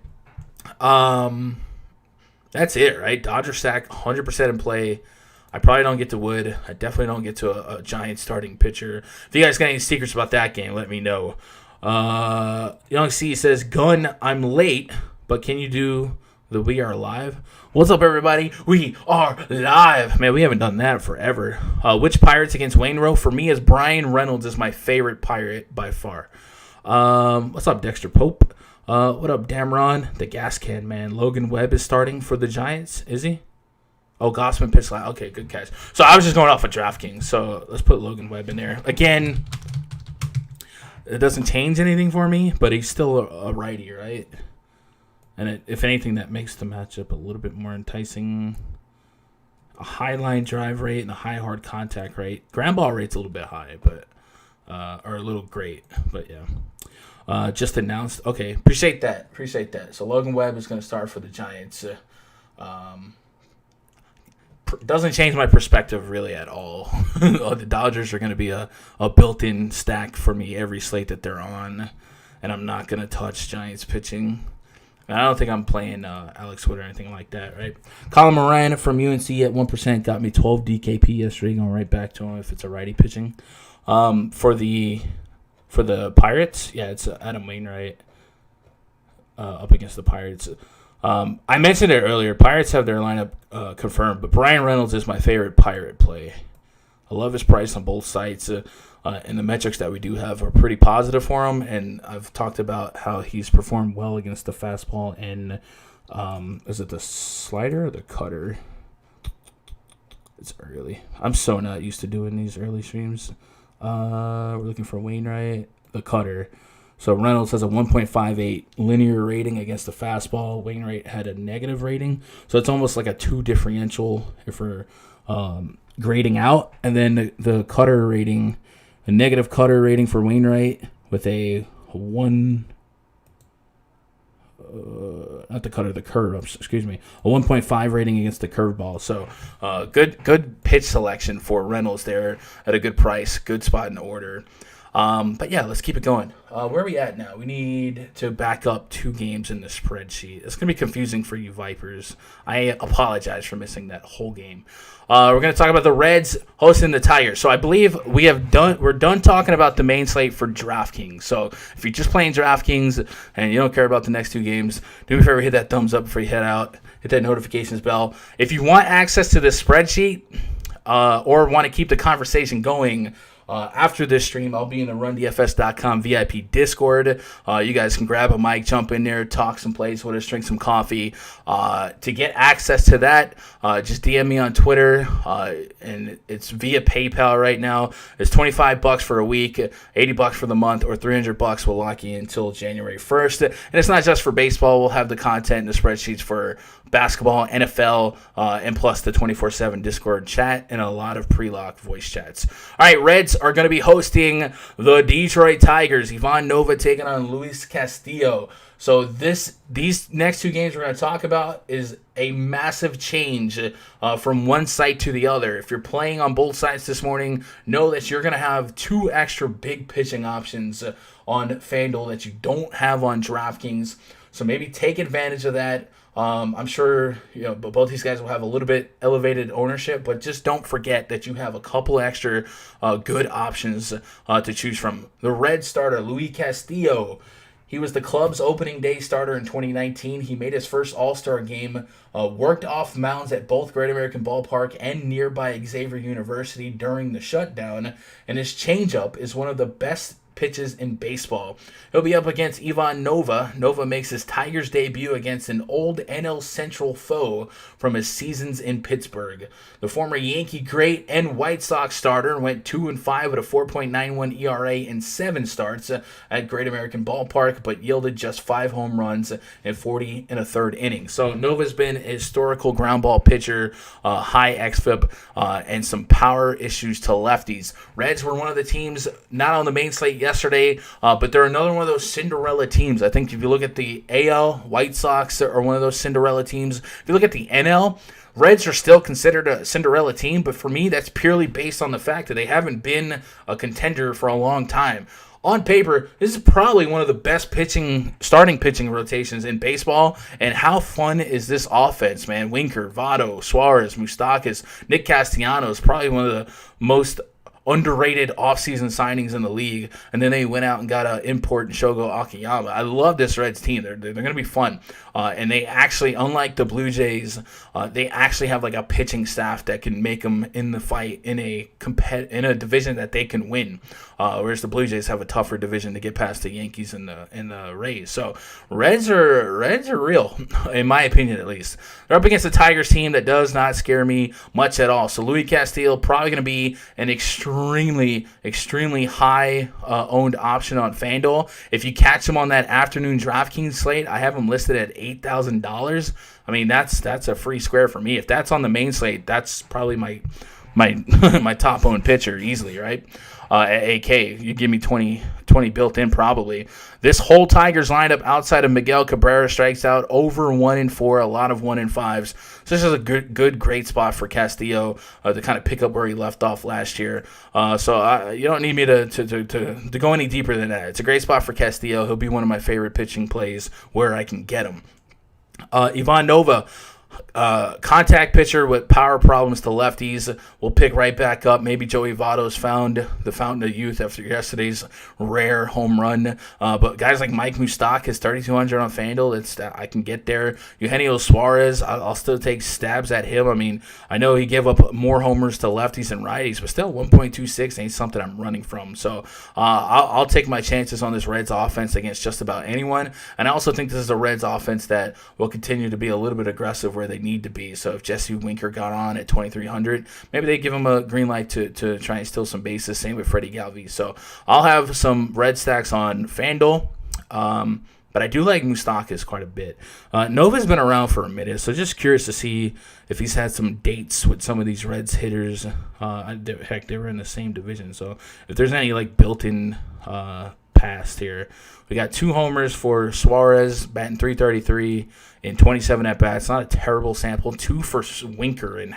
That's it, right? Dodger stack 100% in play. I probably don't get to Wood. I definitely don't get to a Giants starting pitcher. If you guys got any secrets about that game, let me know. Young C says, Gun, I'm late, but can you do the We Are Live? What's up, everybody? We are live. Man, we haven't done that forever. Which Pirates against Wainwright? For me, as Brian Reynolds is my favorite Pirate by far. What's up, Dexter Pope? What up, Damron? The gas can man. Logan Webb is starting for the Giants, is he? Oh, Gausman pitched last. Okay, good catch. So I was just going off of DraftKings. So let's put Logan Webb in there. Again, it doesn't change anything for me, but he's still a righty, right? And if anything, that makes the matchup a little bit more enticing. a high line drive rate and a high hard contact rate. Ground ball rate's a little bit high, but or a little great, but yeah. Just announced. Okay, appreciate that. So Logan Webb is going to start for the Giants. Doesn't change my perspective really at all. The Dodgers are going to be a built-in stack for me every slate that they're on, and I'm not going to touch Giants pitching. I don't think I'm playing Alex Wood or anything like that, right? Colin Moran from UNC at 1% got me 12 DKP yesterday. Going right back to him if it's a righty pitching. For the Pirates, yeah, it's Adam Wainwright up against the Pirates. I mentioned it earlier. Pirates have their lineup confirmed, but Brian Reynolds is my favorite Pirate play. I love his price on both sites, and the metrics that we do have are pretty positive for him. And I've talked about how he's performed well against the fastball and is it the slider or the cutter? It's early. I'm so not used to doing these early streams. We're looking for Wainwright, the cutter. So Reynolds has a 1.58 linear rating against the fastball. Wainwright had a negative rating. So it's almost like a 2 differential if we're grading out. And then the cutter rating, a negative cutter rating for Wainwright with a 1... not the cutter, the curve, excuse me, a 1.5 rating against the curveball. So good pitch selection for Reynolds there at a good price, good spot in the order. But yeah, let's keep it going. Where are we at now? We need to back up 2 games in the spreadsheet. It's going to be confusing for you Vipers. I apologize for missing that whole game. We're going to talk about the Reds hosting the Tigers. So I believe we're done talking about the main slate for DraftKings. So if you're just playing DraftKings and you don't care about the next 2 games, do me a favor, hit that thumbs up before you head out. Hit that notifications bell. If you want access to this spreadsheet or want to keep the conversation going, after this stream, I'll be in the RunDFS.com VIP Discord. You guys can grab a mic, jump in there, talk some plays with us, drink some coffee. To get access to that, just DM me on Twitter, and it's via PayPal right now. It's $25 for a week, $80 for the month, or $300 will lock you until January 1st. And it's not just for baseball. We'll have the content and the spreadsheets for basketball, NFL, and plus the 24/7 Discord chat and a lot of pre-lock voice chats. All right, Reds are going to be hosting the Detroit Tigers. Ivan Nova taking on Luis Castillo. So these next 2 games we're going to talk about is a massive change from one site to the other. If you're playing on both sites this morning, know that you're going to have 2 extra big pitching options on FanDuel that you don't have on DraftKings. So maybe take advantage of that. I'm sure both these guys will have a little bit elevated ownership, but just don't forget that you have a couple extra good options to choose from. The Red starter, Luis Castillo, he was the club's opening day starter in 2019. He made his first All-Star game, worked off mounds at both Great American Ballpark and nearby Xavier University during the shutdown, and his changeup is one of the best pitches in baseball. He'll be up against Ivan Nova. Nova makes his Tigers debut against an old NL Central foe from his seasons in Pittsburgh. The former Yankee great and White Sox starter went 2-5 with a 4.91 ERA in 7 starts at Great American Ballpark, but yielded just 5 home runs in 40 1/3 innings. So Nova's been a historical ground ball pitcher, high xFIP, and some power issues to lefties. Reds were one of the teams not on the main slate yesterday, but they're another one of those Cinderella teams. I think if you look at the AL, White Sox are one of those Cinderella teams. If you look at the NL, Reds are still considered a Cinderella team, but for me, that's purely based on the fact that they haven't been a contender for a long time. On paper, this is probably one of the best starting pitching rotations in baseball. And how fun is this offense, man? Winker, Votto, Suarez, Moustakas, Nick Castellanos, probably one of the most underrated offseason signings in the league, and then they went out and got an import Shogo Akiyama. I love this Reds team. They're going to be fun, and they actually, unlike the Blue Jays, they actually have like a pitching staff that can make them in the fight in a division that they can win. Whereas the Blue Jays have a tougher division to get past the Yankees and the Rays. So Reds are real, in my opinion at least. They're up against a Tigers team that does not scare me much at all. So Luis Castillo probably going to be an extreme extremely high owned option on FanDuel. If you catch him on that afternoon DraftKings slate, I have him listed at $8,000. I mean, that's a free square for me. If that's on the main slate, that's probably my my top owned pitcher easily, right? At AK, you give me 20 built in probably. This whole Tigers lineup outside of Miguel Cabrera strikes out over 1-4, a lot of 1-5s. So this is a great spot for Castillo to kind of pick up where he left off last year. So you don't need me to go any deeper than that. It's a great spot for Castillo. He'll be one of my favorite pitching plays where I can get him. Ivan Nova. Contact pitcher with power problems to lefties will pick right back up. Maybe Joey Votto's found the fountain of youth after yesterday's rare home run. But guys like Mike Moustakas, 3,200 on FanDuel, I can get there. Eugenio Suarez, I'll still take stabs at him. I mean, I know he gave up more homers to lefties than righties, but still 1.26 ain't something I'm running from. So I'll take my chances on this Reds offense against just about anyone. And I also think this is a Reds offense that will continue to be a little bit aggressive where they need to be. So if Jesse Winker got on at 2,300, maybe they give him a green light to try and steal some bases. Same with Freddie Galvis. So I'll have some red stacks on FanDuel, but I do like Moustakas quite a bit. Nova's been around for a minute, so just curious to see if he's had some dates with some of these Reds hitters. Heck, they were in the same division, so if there's any like built-in past here. We got 2 homers for Suarez, batting .333 in 27 at-bats. Not a terrible sample. 2 for Winker in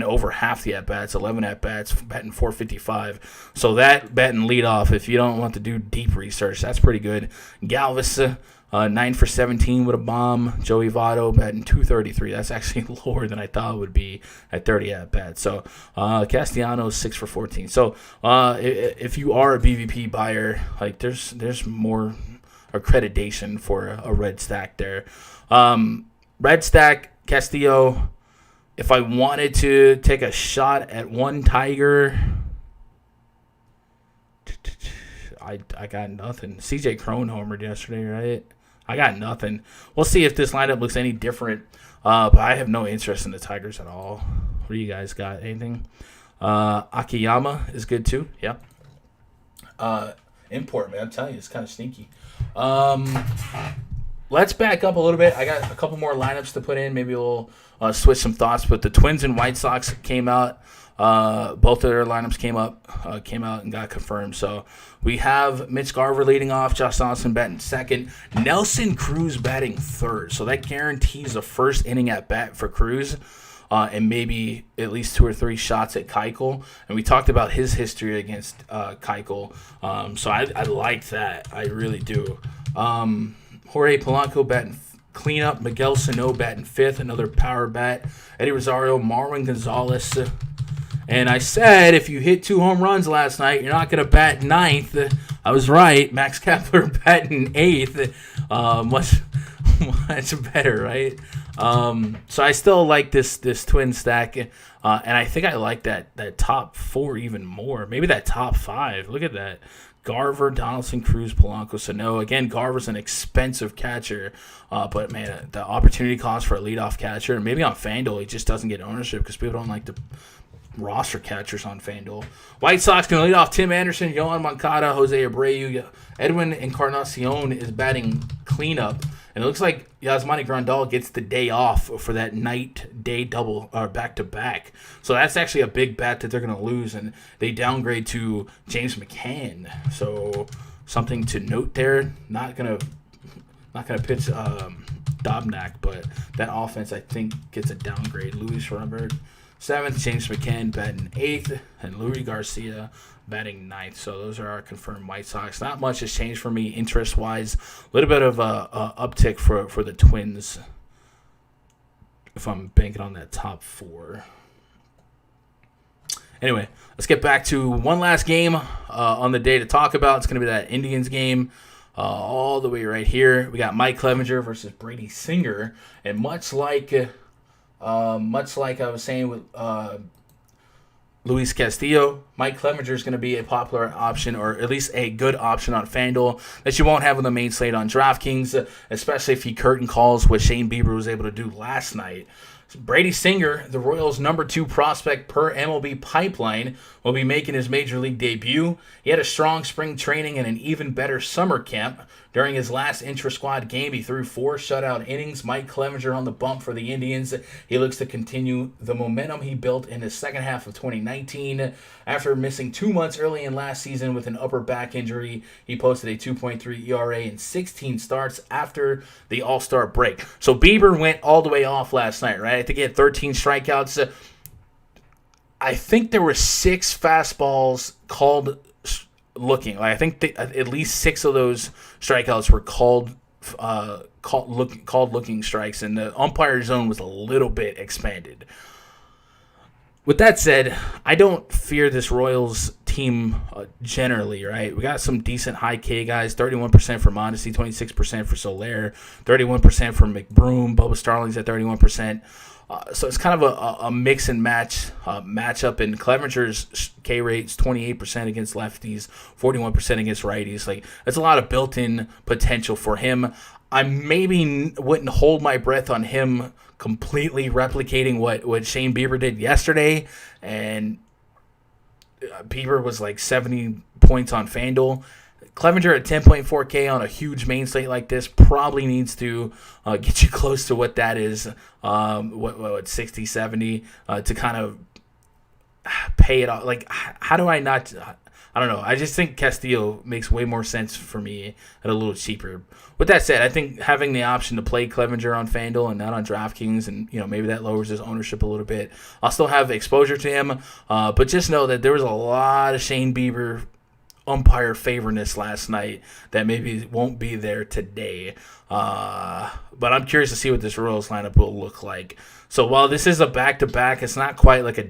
over half the at-bats, 11 at-bats, batting .455. So that batting leadoff, if you don't want to do deep research, that's pretty good. Galvis, 9 for 17 with a bomb. Joey Votto batting .233. That's actually lower than I thought it would be at 30 at-bats. So Castellanos 6 for 14. So if you are a BVP buyer, like there's more accreditation for a red stack there. Red stack, Castillo. If I wanted to take a shot at one Tiger, I got nothing. CJ Cron homered yesterday, right? I got nothing. We'll see if this lineup looks any different. But I have no interest in the Tigers at all. What do you guys got? Anything? Akiyama is good too. Yep. Import, man. I'm telling you, it's kind of sneaky. Let's back up a little bit. I got a couple more lineups to put in. Maybe we'll switch some thoughts. But the Twins and White Sox came out. Both of their lineups came out and got confirmed. So we have Mitch Garver leading off, Josh Donaldson batting second, Nelson Cruz batting third. So that guarantees a first inning at bat for Cruz, and maybe at least 2 or 3 shots at Keuchel. And we talked about his history against Keuchel. So I like that. I really do. Jorge Polanco batting cleanup, Miguel Sano batting 5th, another power bat. Eddie Rosario, Marwin Gonzalez. And I said, if you hit 2 home runs last night, you're not going to bat 9th. I was right. Max Kepler batting 8th. Much better, right? So I still like this twin stack. And I think I like that top 4 even more. Maybe that top 5. Look at that. Garver, Donaldson, Cruz, Polanco, Sano. Again, Garver's an expensive catcher. But, man, the opportunity cost for a leadoff catcher. And maybe on FanDuel, he just doesn't get ownership because people don't like to roster catchers on FanDuel. White Sox going to lead off Tim Anderson, Yohan Moncada, Jose Abreu. Edwin Encarnacion is batting cleanup. And it looks like Yasmani Grandal gets the day off for that night-day double or back-to-back. So that's actually a big bet that they're going to lose, and they downgrade to James McCann. So something to note there. Not gonna pitch Dobnak, but that offense I think gets a downgrade. Luis Robert 7th, James McCann batting 8th, and Louis Garcia batting 9th. So those are our confirmed White Sox. Not much has changed for me interest-wise. A little bit of a uptick for the Twins if I'm banking on that top 4. Anyway, let's get back to one last game on the day to talk about. It's going to be that Indians game all the way right here. We got Mike Clevenger versus Brady Singer. And much like I was saying with Luis Castillo, Mike Clevenger is going to be a popular option, or at least a good option on FanDuel that you won't have on the main slate on DraftKings, especially if he curtain calls what Shane Bieber was able to do last night. Brady Singer, the Royals' number 2 prospect per MLB pipeline, will be making his major league debut. He had a strong spring training and an even better summer camp. During his last intra-squad game, he threw 4 shutout innings. Mike Clevinger on the bump for the Indians. He looks to continue the momentum he built in the second half of 2019. After missing 2 months early in last season with an upper back injury, he posted a 2.3 ERA in 16 starts after the All-Star break. So Bieber went all the way off last night, right? I think he had 13 strikeouts. I think there were 6 fastballs called looking. Like I think at least 6 of those strikeouts were called looking strikes, and the umpire zone was a little bit expanded. With that said, I don't fear this Royals team generally, right? We got some decent high K guys, 31% for Mondesi, 26% for Soler, 31% for McBroom, Bubba Starling's at 31%. So it's kind of a mix and match matchup, and Clevenger's K rate's 28% against lefties, 41% against righties. Like, that's a lot of built-in potential for him. I maybe wouldn't hold my breath on him completely replicating what Shane Bieber did yesterday, and Bieber was like 70 points on FanDuel. Clevinger at 10.4K on a huge main slate like this probably needs to get you close to what that is, 60, 70, to kind of pay it off. Like, how do I not? I don't know. I just think Castillo makes way more sense for me at a little cheaper. With that said, I think having the option to play Clevinger on FanDuel and not on DraftKings, and maybe that lowers his ownership a little bit. I'll still have exposure to him, but just know that there was a lot of Shane Bieber umpire favorness last night that maybe won't be there today. But I'm curious to see what this Royals lineup will look like. So while this is a back-to-back, it's not quite like a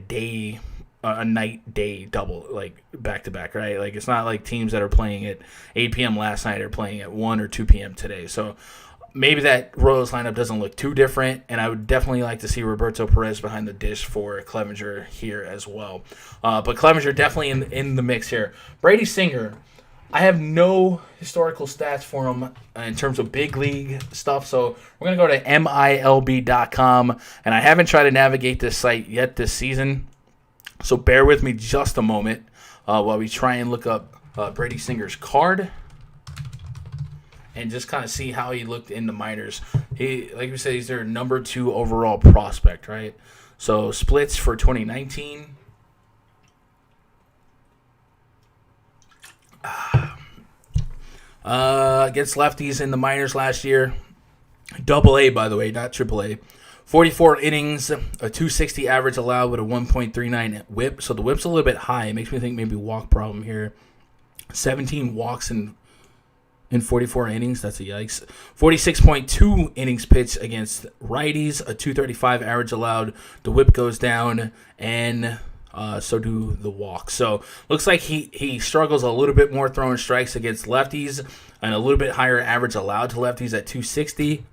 night-day double, like back-to-back, right? Like, it's not like teams that are playing at 8 p.m. last night are playing at 1 or 2 p.m. today. So maybe that Royals lineup doesn't look too different, and I would definitely like to see Roberto Perez behind the dish for Clevinger here as well. But Clevinger definitely in the mix here. Brady Singer, I have no historical stats for him in terms of big league stuff, so we're going to go to MILB.com, and I haven't tried to navigate this site yet this season, so bear with me just a moment while we try and look up Brady Singer's card and just kind of see how he looked in the minors. He, like we said, he's their number 2 overall prospect, right? So splits for 2019. Against lefties in the minors last year. AA, by the way, not AAA. 44 innings, a 260 average allowed with a 1.39 whip. So the whip's a little bit high. It makes me think maybe walk problem here. 17 walks in 44 innings. That's a yikes. 46.2 innings pitched against righties, a 235 average allowed. The whip goes down, and so do the walks. So looks like he struggles a little bit more throwing strikes against lefties, and a little bit higher average allowed to lefties at 260.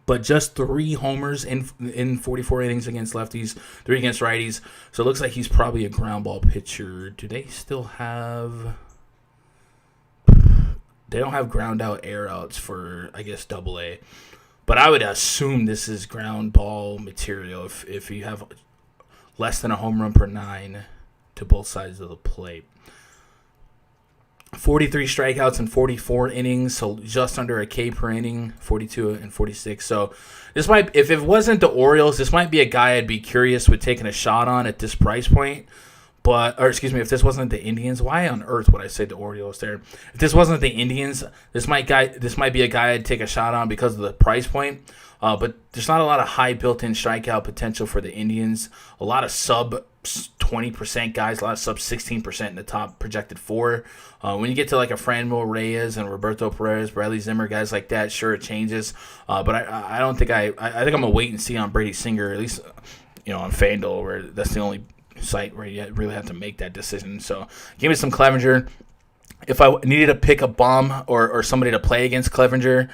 But just 3 homers in 44 innings against lefties, 3 against righties. So it looks like he's probably a ground ball pitcher. Do they still have? They don't have ground out air outs for, I guess, AA. But I would assume this is ground ball material if you have less than a home run per 9 to both sides of the plate. 43 strikeouts in 44 innings, so just under a K per inning, 42 and 46. So this might, if it wasn't the Orioles, this might be a guy I'd be curious with taking a shot on at this price point. If this wasn't the Indians, why on earth would I say the Orioles there? If this wasn't the Indians, this might be a guy I'd take a shot on because of the price point. But there's not a lot of high built-in strikeout potential for the Indians. A lot of sub 20% guys, a lot of sub 16% in the top projected 4. When you get to like a Franmil Reyes and Roberto Perez, Bradley Zimmer, guys like that, sure it changes. But I don't think I think I'm gonna wait and see on Brady Singer, at least on FanDuel, where that's the only site where you really have to make that decision. So give me some Clevinger. If I needed to pick a bomb or somebody to play against Clevinger,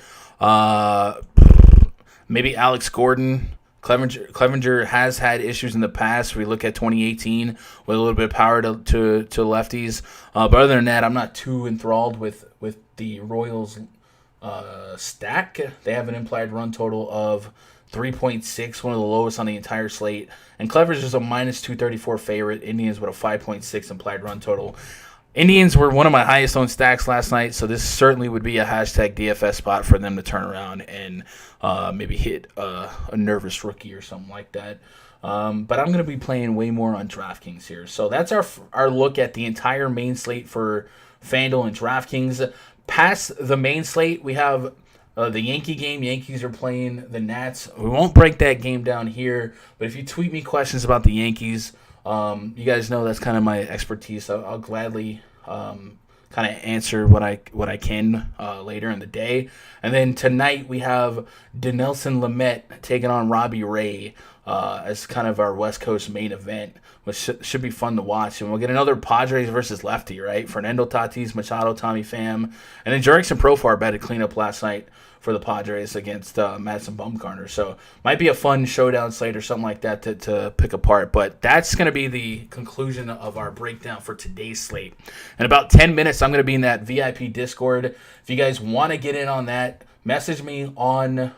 maybe Alex Gordon. Clevinger has had issues in the past. We look at 2018 with a little bit of power to lefties. But other than that, I'm not too enthralled with the Royals stack. They have an implied run total of 3.6, one of the lowest on the entire slate. And Clever's is a minus 234 favorite. Indians with a 5.6 implied run total. Indians were one of my highest owned stacks last night, so this certainly would be a hashtag DFS spot for them to turn around and maybe hit a nervous rookie or something like that. But I'm going to be playing way more on DraftKings here. So that's our look at the entire main slate for FanDuel and DraftKings. Past the main slate, we have the Yankee game. Yankees are playing the Nats. We won't break that game down here, but if you tweet me questions about the Yankees, you guys know that's kind of my expertise. I'll gladly kind of answer what I can later in the day. And then tonight we have Dinelson Lamet taking on Robbie Ray as kind of our West Coast main event, which should be fun to watch. And we'll get another Padres versus lefty, right? Fernando Tatis, Machado, Tommy Pham. And then Jurickson Profar batted cleanup last night for the Padres against Madison Bumgarner. So might be a fun showdown slate or something like that to pick apart. But that's going to be the conclusion of our breakdown for today's slate. In about 10 minutes, I'm going to be in that VIP Discord. If you guys want to get in on that, message me on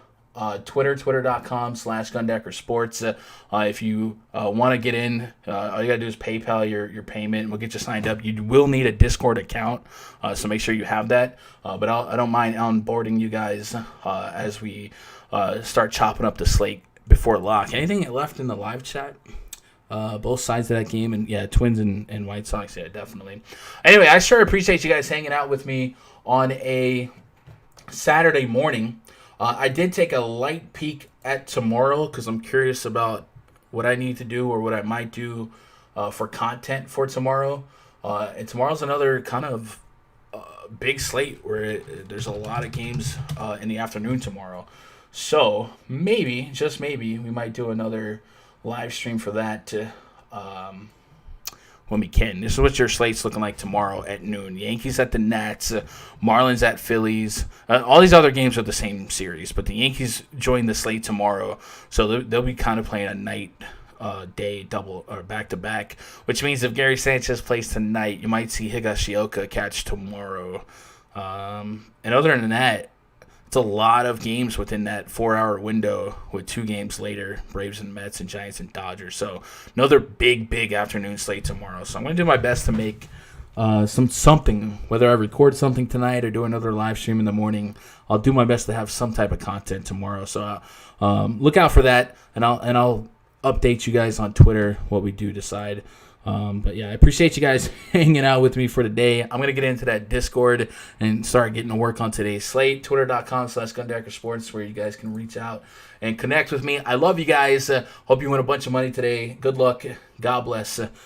twitter.com/GundeckerSports. If you want to get in, all you got to do is PayPal your payment, and we'll get you signed up. You will need a Discord account, so make sure you have that. But I don't mind onboarding you guys as we start chopping up the slate before lock. Anything left in the live chat? Both sides of that game, and yeah, Twins and White Sox, yeah, definitely. Anyway, I sure appreciate you guys hanging out with me on a Saturday morning. I did take a light peek at tomorrow because I'm curious about what I need to do or what I might do for content for tomorrow. And tomorrow's another kind of big slate where there's a lot of games in the afternoon tomorrow. So maybe, just maybe, we might do another live stream for that when we can. This is what your slate's looking like tomorrow at noon. Yankees at the Nats, Marlins at Phillies. All these other games are the same series, but the Yankees join the slate tomorrow, so they'll be kind of playing a night, day double or back-to-back, which means if Gary Sanchez plays tonight, you might see Higashioka catch tomorrow. And other than that, it's a lot of games within that 4-hour window with 2 games later, Braves and Mets and Giants and Dodgers. So another big afternoon slate tomorrow. So I'm going to do my best to make something, whether I record something tonight or do another live stream in the morning. I'll do my best to have some type of content tomorrow. So look out for that, and I'll update you guys on Twitter what we do decide. But yeah, I appreciate you guys hanging out with me for today. I'm going to get into that Discord and start getting to work on today's slate. Twitter.com/GundeckerSports, where you guys can reach out and connect with me. I love you guys. Hope you win a bunch of money today. Good luck. God bless.